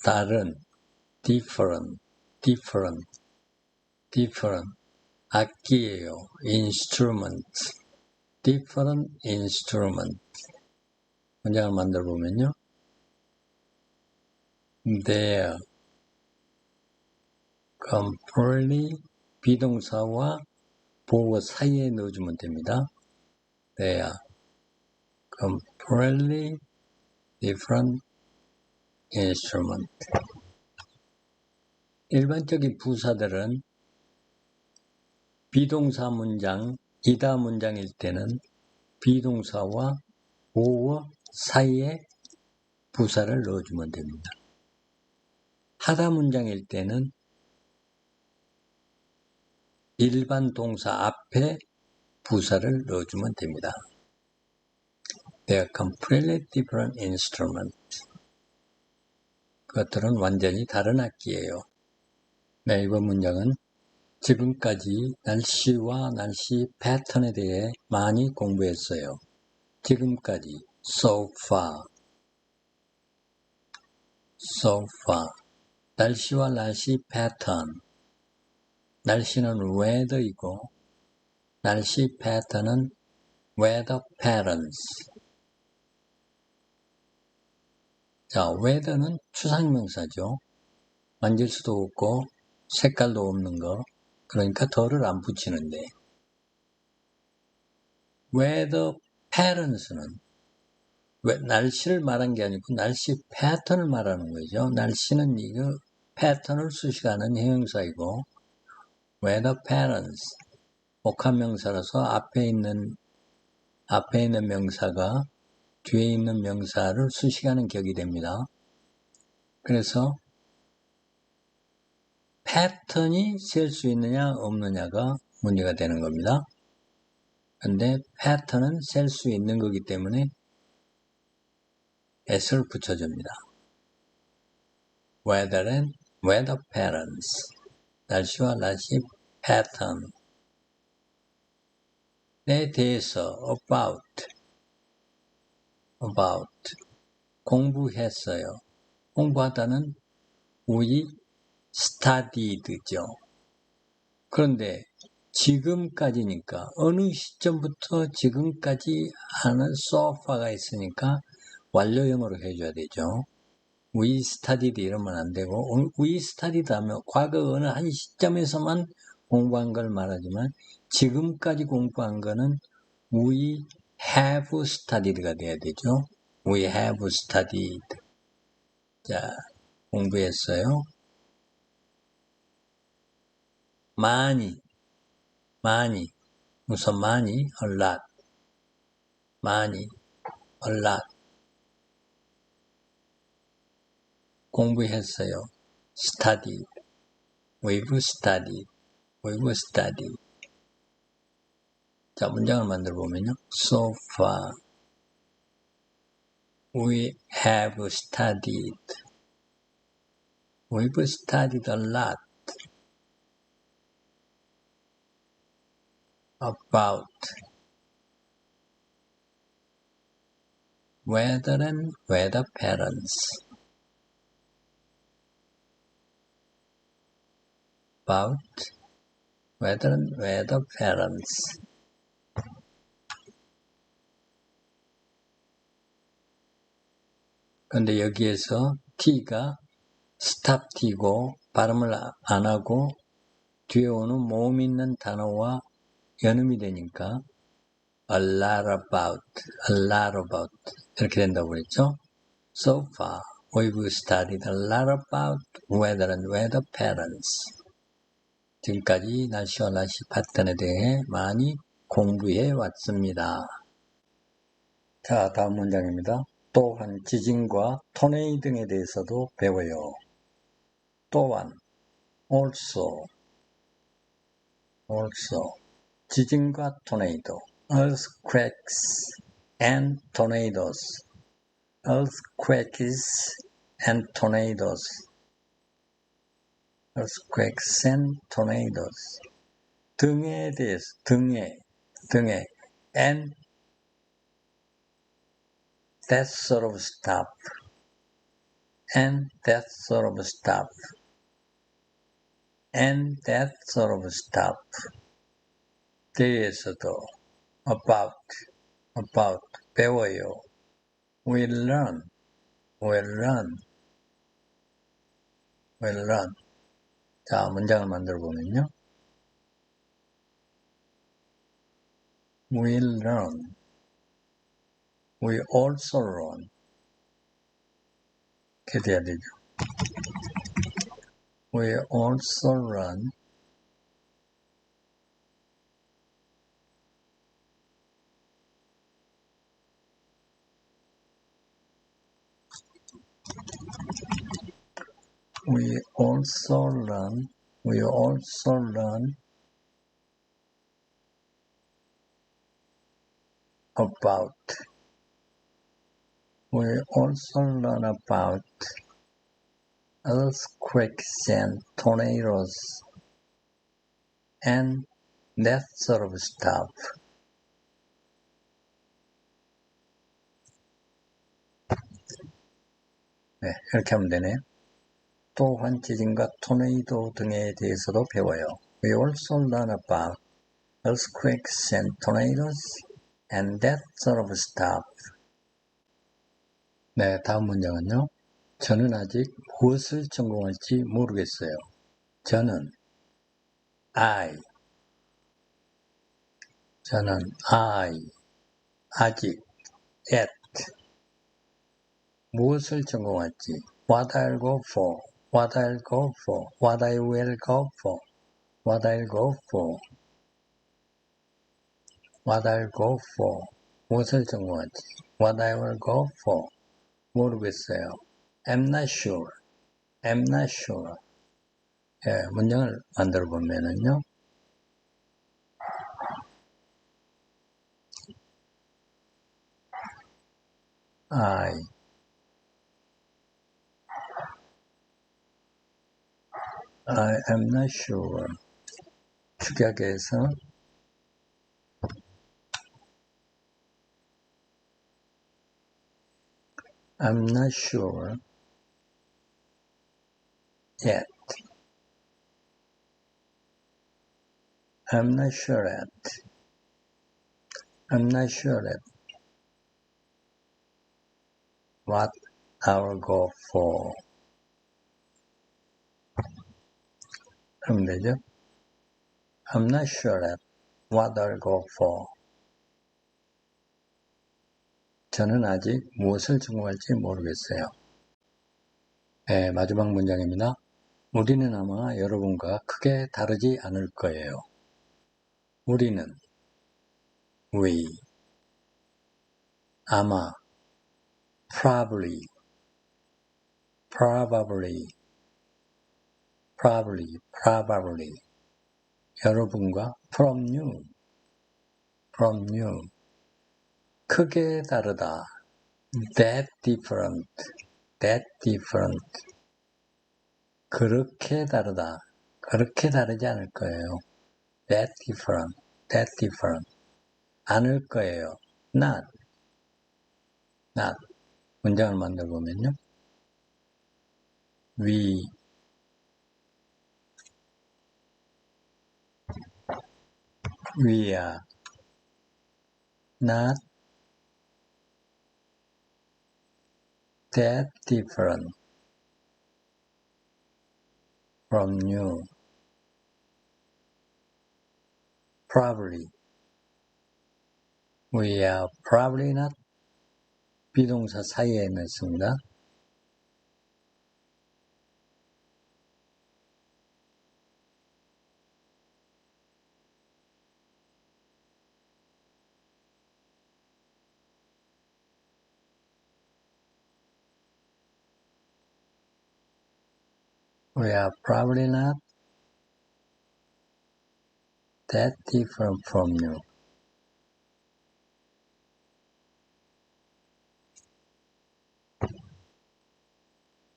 다른 different 악기예요. different instrument 문장을 만들어 보면요. They're completely 비동사와 보어 사이에 넣어주면 됩니다. They're completely different instrument. 일반적인 부사들은 비동사 문장, 이다 문장일 때는 비동사와 보어 사이에 부사를 넣어주면 됩니다. 하다 문장일 때는 일반 동사 앞에 부사를 넣어주면 됩니다. They are completely different instruments. 그것들은 완전히 다른 악기예요. 네, 이번 문장은 지금까지 날씨와 날씨 패턴에 대해 많이 공부했어요. 지금까지 so far. 날씨와 날씨 패턴. 날씨는 weather이고 날씨 패턴은 weather patterns. 자, weather는 추상명사죠. 만질 수도 없고 색깔도 없는 거. 그러니까 더를 안 붙이는데 weather patterns는 날씨를 말한 게 아니고 날씨 패턴을 말하는 거죠. 날씨는 이거 패턴을 수식하는 형용사이고 weather patterns 복합명사라서 앞에 있는 명사가 뒤에 있는 명사를 수식하는 격이 됩니다. 그래서 패턴이 셀 수 있느냐 없느냐가 문제가 되는 겁니다. 근데 패턴은 셀 수 있는 거기 때문에 s를 붙여줍니다. weather and weather patterns 날씨와 날씨 패턴 에 대해서 about 공부했어요. 공부하다는 we studied죠. 그런데 지금까지니까 어느 시점부터 지금까지 하는 so far가 있으니까 완료형으로 해줘야 되죠. We studied 이러면 안 되고 we studied 하면 과거 어느 한 시점에서만 공부한 걸 말하지만 지금까지 공부한 거는 we have studied가 돼야 되죠. We have studied. 자, 공부했어요. 많이. 우선 많이, a lot. 많이, a lot. 공부했어요. studied. We've studied. 자, 문장을 만들어 보면요. So far, we have studied. We've studied a lot about weather and weather patterns. About weather and weather patterns. 근데 여기에서 T가 stop T고 발음을 안 하고 뒤에 오는 모음 있는 단어와 연음이 되니까 a lot about 이렇게 된다고 그랬죠. So far, we've studied a lot about weather and weather patterns. 지금까지 날씨와 날씨 패턴에 대해 많이 공부해 왔습니다. 자, 다음 문장입니다. 또한 지진과 토네이 등에 대해서도 배워요. 또한 also 지진과 토네이도 earthquakes and tornadoes 등에 대해서 등에 and that sort of stuff 대해서도 about 배워요. We learn. 자, 문장을 만들어 보면요. We learn. We also learn. 이렇게 돼야 되죠. We also learn. We also learn about earthquakes and tornadoes and that sort of stuff. 네, 이렇게 하면 되네요. 또한 지진과 토네이도 등에 대해서도 배워요. We also learn about earthquakes and tornadoes and that sort of stuff. 네, 다음 문장은요. 저는 아직 무엇을 전공할지 모르겠어요. 저는 아직 yet 무엇을 전공할지 what I'll go for what I will go for 무엇을 전공할지 what I will go for 모르겠어요. I'm not sure. 예, 문장을 만들어 보면은요. I am not sure. 축약해서 I'm not sure yet. I'm not sure yet. what I'll go for. 그럼 되죠? I'm not sure at what I'll go for. 저는 아직 무엇을 전공할지 모르겠어요. 네, 마지막 문장입니다. 우리는 아마 여러분과 크게 다르지 않을 거예요. 우리는 we 아마 probably 여러분과 from you 크게 다르다 that different 그렇게 다르다 그렇게 다르지 않을 거예요. that different 않을 거예요. not 문장을 만들어 보면요. we are not that different from you. Probably. We are probably not. 비동사 사이에 있습니다. We are probably not that different from you.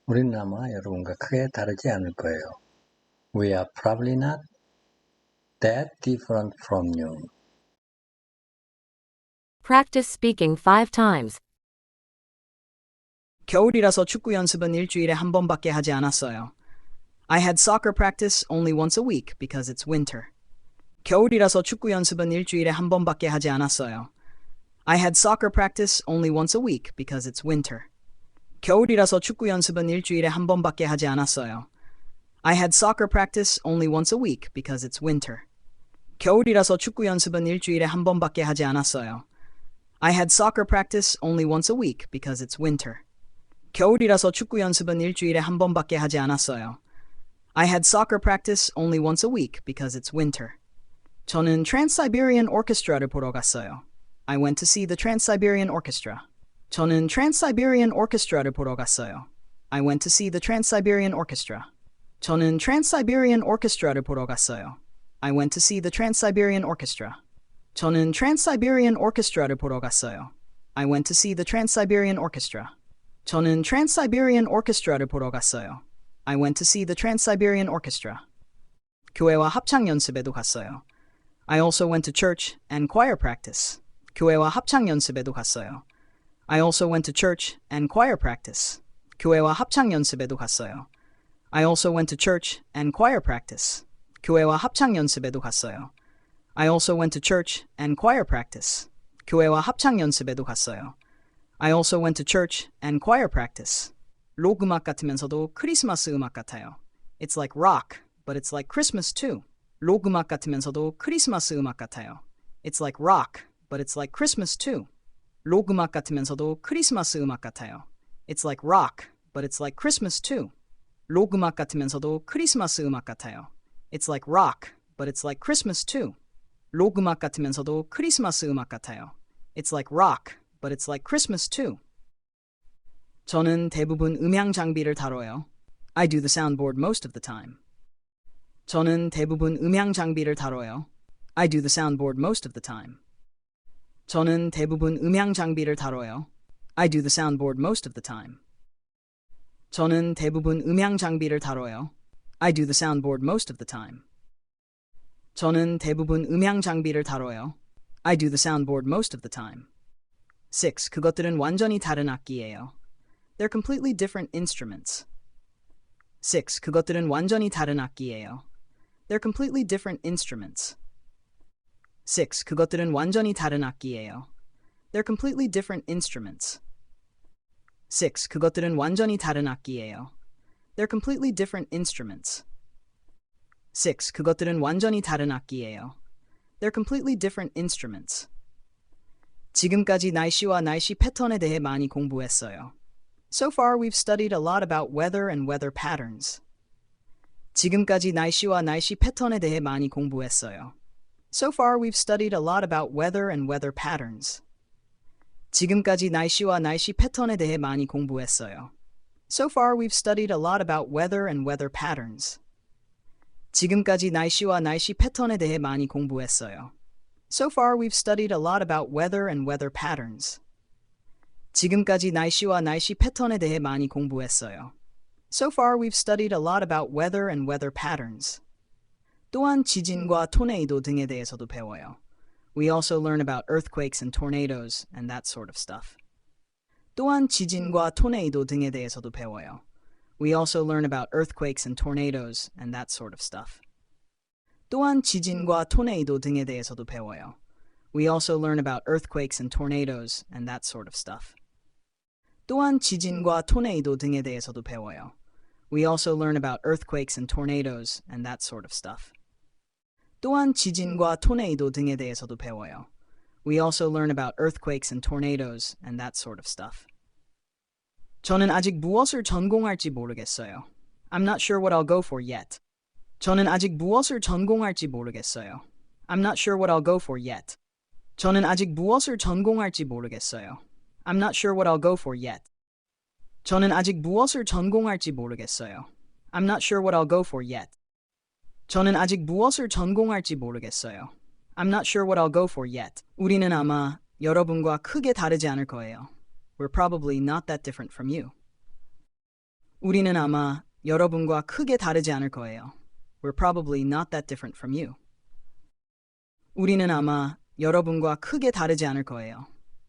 우리는 아마 여러분과 크게 다르지 않을 거예요. We are probably not that different from you. Practice speaking 5 times. 겨울이라서 축구 연습은 일주일에 한 번밖에 하지 않았어요. I had soccer practice only once a week because it's winter. 겨울이라서 축구 연습은 일주일에 한 번밖에 하지 않았어요. I had soccer practice only once a week because it's winter. 겨울이라서 축구 연습은 일주일에 한 번밖에 하지 않았어요. I had soccer practice only once a week because it's winter. 겨울이라서 축구 연습은 일주일에 한 번밖에 하지 않았어요. I had soccer practice only once a week because it's winter. 겨울이라서 축구 연습은 일주일에 한 번밖에 하지 않았어요. I had soccer practice only once a week because it's winter. 저는 Trans-Siberian Orchestra를 보러 갔어요. I went to see the Trans-Siberian Orchestra. 저는 Trans-Siberian Orchestra를 보러 갔어요. I went to see the Trans-Siberian Orchestra. 저는 Trans-Siberian Orchestra를 보러 갔어요. I went to see the Trans-Siberian Orchestra. 저는 Trans-Siberian Orchestra를 보러 갔어요. I went to see the Trans-Siberian Orchestra. 저는 Trans-Siberian Orchestra를 보러 갔어요. I went to see the Trans-Siberian Orchestra. 교회와 합창 연습에도 갔어요. I also went to church and choir practice. 교회와 합창 연습에도 갔어요. I also went to church and choir practice. 교회와 합창 연습에도 갔어요. I also went to church and choir practice. 교회와 합창 연습에도 갔어요. I also went to church and choir practice. 교회와 합창 연습에도 갔어요. I also went to church and choir practice. 록 음악 같으면서도 크리스마스 음악 같아요. It's like rock, but it's like Christmas too. 록 음악 같으면서도 크리스마스 음악 같아요. It's like rock, but it's like Christmas too. 록 음악 같으면서도 크리스마스 음악 같아요. It's like rock, but it's like Christmas too. 록 음악 같으면서도 크리스마스 음악 같아요. It's like rock, but it's like Christmas too. 록 음악 같으면서도 크리스마스 음악 같아요. It's like rock, but it's like Christmas too. 저는 대부분 음향 장비를 다뤄요. I do the soundboard most of the time. 저는 대부분 음향 장비를 다뤄요. I do the soundboard most of the time. 저는 대부분 음향 장비를 다뤄요. I do the soundboard most of the time. 저는 대부분 음향 장비를 다뤄요. I do the soundboard most of the time. 저는 대부분 음향 장비를 다뤄요. I do the soundboard most of the time. 6. 그것들은 완전히 다른 악기예요. They're completely different instruments. 6. 그것들은 완전히 다른 악기예요. They're completely different instruments. 6. 그것들은 완전히 다른 악기예요. They're completely different instruments. 6. 그것들은 완전히 다른 악기예요. They're completely different instruments. 6. 그것들은 완전히 다른 악기예요. They're completely different instruments. 지금까지 날씨와 날씨 패턴에 대해 많이 공부했어요. So far, we've studied a lot about weather and weather patterns. 지금까지 날씨와 날씨 패턴에 대해 많이 공부했어요. So far, we've studied a lot about weather and weather patterns. 지금까지 날씨와 날씨 패턴에 대해 많이 공부했어요. So far, we've studied a lot about weather and weather patterns. 지금까지 날씨와 날씨 패턴에 대해 많이 공부했어요. So far, we've studied a lot about weather and weather patterns. 지금까지 날씨와 날씨 패턴에 대해 많이 공부했어요. So far, we've studied a lot about weather and weather patterns. 또한 지진과 토네이도 등에 대해서도 배워요. We also learn about earthquakes and tornadoes and that sort of stuff. 또한 지진과 토네이도 등에 대해서도 배워요. We also learn about earthquakes and tornadoes and that sort of stuff. 또한 지진과 토네이도 등에 대해서도 배워요. We also learn about earthquakes and tornadoes and that sort of stuff. 또한 지진과 토네이도 등에 대해서도 배워요. We also learn about earthquakes and tornadoes and that sort of stuff. 또한 지진과 토네이도 등에 대해서도 배워요. We also learn about earthquakes and tornadoes and that sort of stuff. 저는 아직 무엇을 전공할지 모르겠어요. I'm not sure what I'll go for yet. 저는 아직 무엇을 전공할지 모르겠어요. I'm not sure what I'll go for yet. 저는 아직 무엇을 전공할지 모르겠어요. I'm not sure what I'll go for yet. 저는 아직 무엇을 전공할지 모르겠어요. I'm not sure what I'll go for yet. 저는 아직 무엇을 전공할지 모르겠어요. I'm not sure what I'll go for yet. 우리는 아마 여러분과 크게 다르지 않을 거예요. We're probably not that different from you. 우리는 아마 여러분과 크게 다르지 않을 거예요. We're probably not that different from you. 우리는 아마 여러분과 크게 다르지 않을 거예요.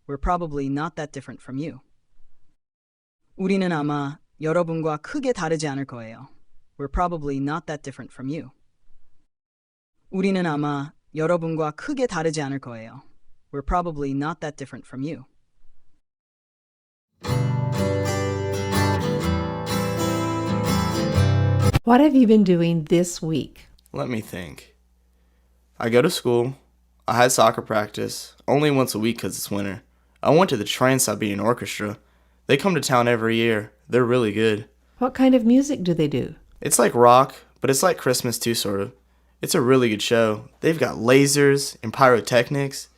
We're probably not that different from you. 우리는 아마 여러분과 크게 다르지 않을 거예요. We're probably not that different from you. 우리는 아마 여러분과 크게 다르지 않을 거예요. We're probably not that different from you. What have you been doing this week? Let me think. I go to school. I had soccer practice, only once a week because it's winter. I went to the Trans-Siberian Orchestra. They come to town every year. They're really good. What kind of music do they do? It's like rock, but it's like Christmas too, sort of. It's a really good show. They've got lasers and pyrotechnics.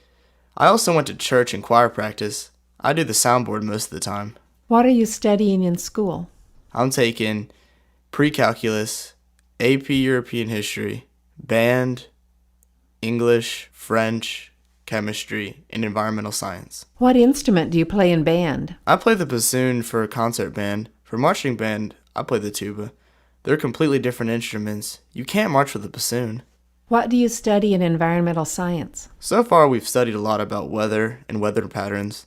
I also went to church and choir practice. I do the soundboard most of the time. What are you studying in school? I'm taking pre-calculus, AP European history, band, English, French, chemistry, and environmental science. What instrument do you play in band? I play the bassoon for a concert band. For marching band, I play the tuba. They're completely different instruments. You can't march with a bassoon. What do you study in environmental science? So far, we've studied a lot about weather and weather patterns.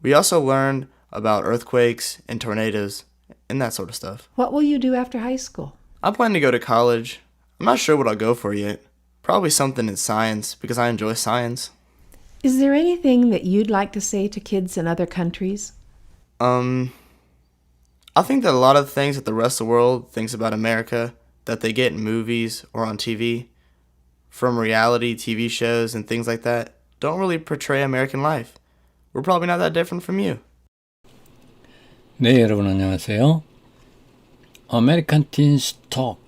We also learned about earthquakes and tornadoes and that sort of stuff. What will you do after high school? I plan to go to college. I'm not sure what I'll go for yet. Probably something in science because I enjoy science. Is there anything that you'd like to say to kids in other countries? I think that a lot of things that the rest of the world thinks about America that they get in movies or on TV, from reality TV shows and things like that, don't really portray American life. We're probably not that different from you. 네, 여러분 안녕하세요. American Teens Talk.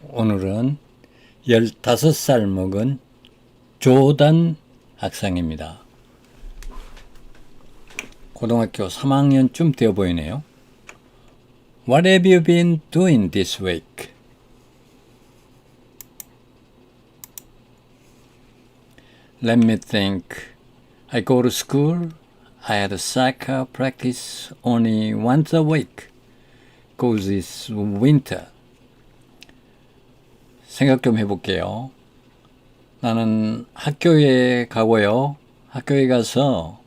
오늘은 15살 먹은 조단 학생입니다. 고등학교 3학년쯤 되어 보이네요. What have you been doing this week? Let me think. I go to school. I had a soccer practice only once a week. Cause it's winter. 생각 좀 해볼게요. 나는 학교에 가고요. 학교에 가서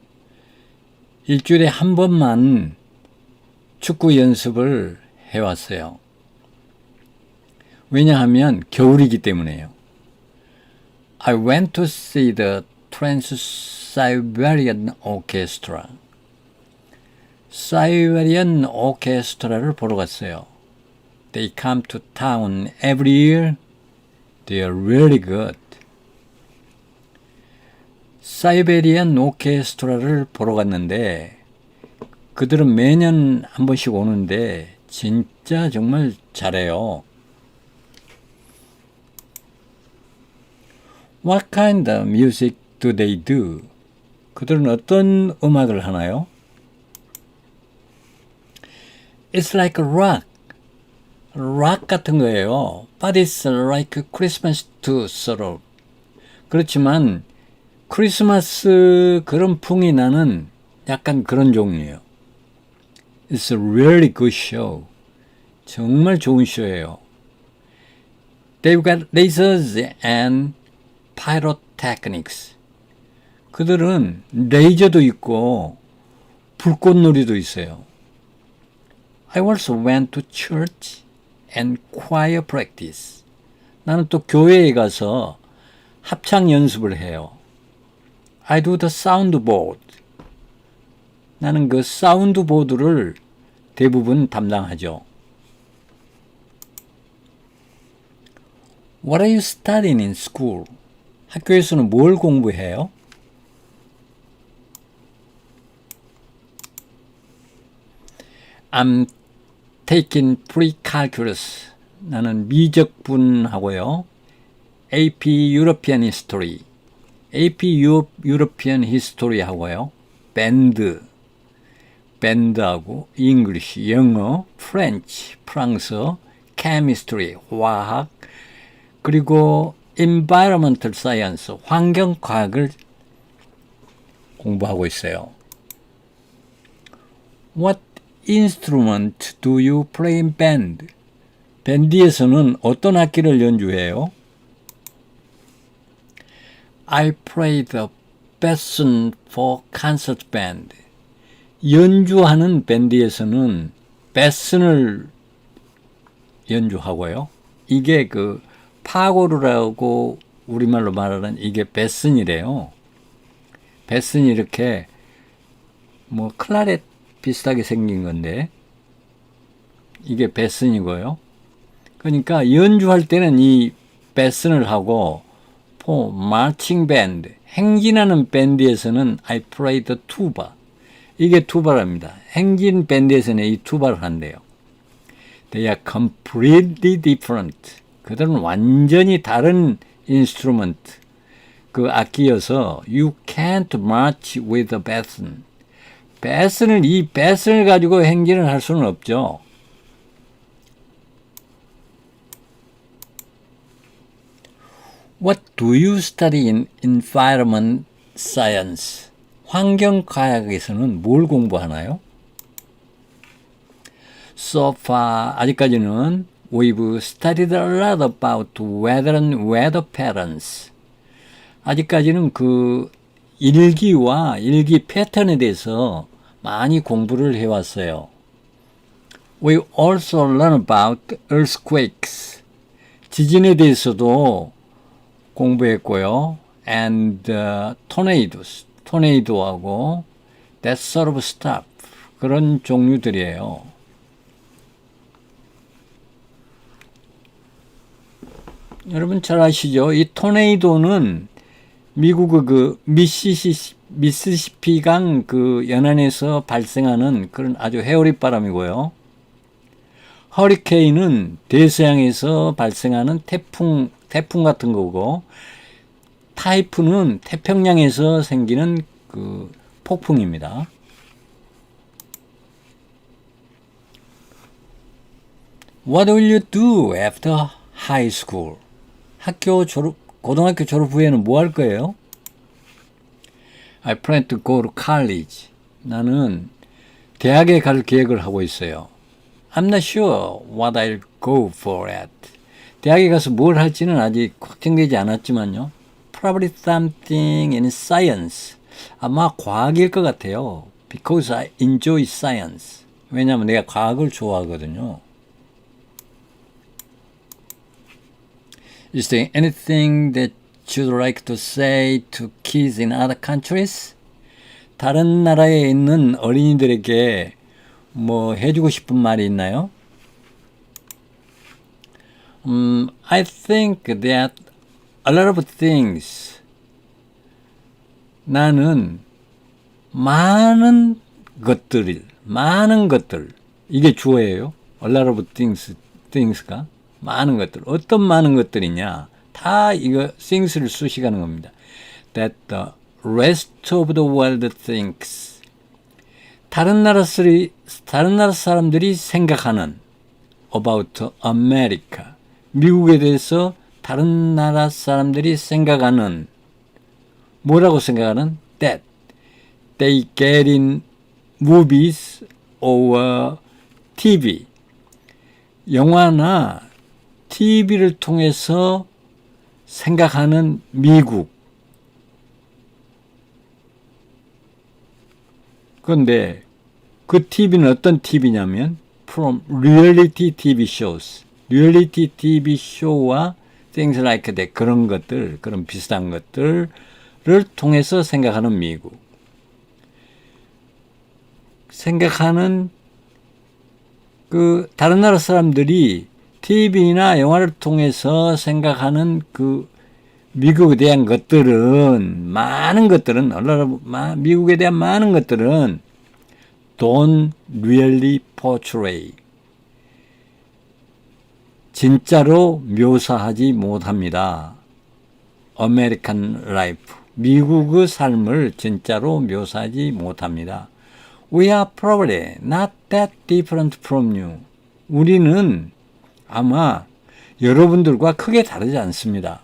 일주일에 한 번만 축구 연습을 해왔어요. 왜냐하면 겨울이기 때문에요. I went to see the Trans-Siberian Orchestra. 사이베리안 오케스트라를 보러 갔어요. They come to town every year. They are really good. 사이베리안 오케스트라를 보러 갔는데 그들은 매년 한 번씩 오는데 진짜 정말 잘해요. What kind of music do they do? 그들은 어떤 음악을 하나요? It's like rock. 락 같은 거예요. But it's like Christmas too, sort of. 그렇지만 크리스마스 그런 풍이 나는 약간 그런 종류예요. It's a really good show. 정말 좋은 쇼예요. They've got lasers and pyrotechnics. 그들은 레이저도 있고 불꽃놀이도 있어요. I also went to church and choir practice. 나는 또 교회에 가서 합창 연습을 해요. I do the soundboard. 나는 그 사운드보드를 대부분 담당하죠. What are you studying in school? 학교에서는 뭘 공부해요? I'm taking pre-calculus. 나는 미적분하고요. AP European History. AP European History 하고요. 밴드하고 English, 영어, French, 프랑스어, Chemistry, 화학, 그리고 Environmental Science, 환경과학을 공부하고 있어요. What instrument do you play in band? 밴드에서는 어떤 악기를 연주해요? I play the bassoon for concert band. 연주하는 밴드에서는 베슨을 연주하고요. 이게 그 파고르라고 우리말로 말하는 이게 베슨이래요. 베슨이 이렇게 뭐 클라렛 비슷하게 생긴 건데 이게 베슨이고요. 그러니까 연주할 때는 이 베슨을 하고 for marching band, 행진하는 밴드에서는 I play the tuba. 이게 투바랍니다. 행진 밴드에서는 이 투바를 한대요. They are completely different. 그들은 완전히 다른 인스트루먼트, 그 악기여서 you can't march with a bassoon. 이 베슨을 가지고 행진을 할 수는 없죠. What do you study in environment science? 환경과학에서는 뭘 공부하나요? So far, 아직까지는 we've studied a lot about weather and weather patterns. 아직까지는 그 일기와 일기 패턴에 대해서 많이 공부를 해왔어요. We also learn about earthquakes. 지진에 대해서도 공부했고요. And tornadoes. 토네이도하고 that sort of stuff. 그런 종류들이에요. 여러분 잘 아시죠? 이 토네이도는 미국의 그 미시시피강 그 연안에서 발생하는 그런 아주 회오리 바람이고요. 허리케인은 대서양에서 발생하는 태풍 같은 거고, 타이푼은 태평양에서 생기는 그 폭풍입니다. What will you do after high school? 고등학교 졸업 후에는 뭐 할 거예요? I plan to go to college. 나는 대학에 갈 계획을 하고 있어요. I'm not sure what I'll go for at. 대학에 가서 뭘 할지는 아직 확정되지 않았지만요. Probably something in science. 아마 과학일 것 같아요. Because I enjoy science. 왜냐하면 내가 과학을 좋아하거든요. Is there anything that you'd like to say to kids in other countries? 다른 나라에 있는 어린이들에게 뭐 해주고 싶은 말이 있나요? I think that a lot of things 나는 많은 것들 이게 주어예요. A lot of things가 많은 것들. 어떤 많은 것들이냐? 다 이거 things를 수식하는 겁니다. That the rest of the world thinks. 다른 나라 사람들이 생각하는 about America. 미국에 대해서 다른 나라 사람들이 생각하는 뭐라고 생각하는? That they get in movies or TV. 영화나 TV를 통해서 생각하는 미국. 그런데 그 TV는 어떤 TV냐면 from reality TV shows. reality TV show와 things like that 그런 것들, 그런 비슷한 것들을 통해서 생각하는 미국. 생각하는 그 다른 나라 사람들이 TV나 영화를 통해서 생각하는 그 미국에 대한 것들은 미국에 대한 많은 것들은 don't really portray 진짜로 묘사하지 못합니다. American life 미국의 삶을 진짜로 묘사하지 못합니다. We are probably not that different from you. 우리는 아마 여러분들과 크게 다르지 않습니다.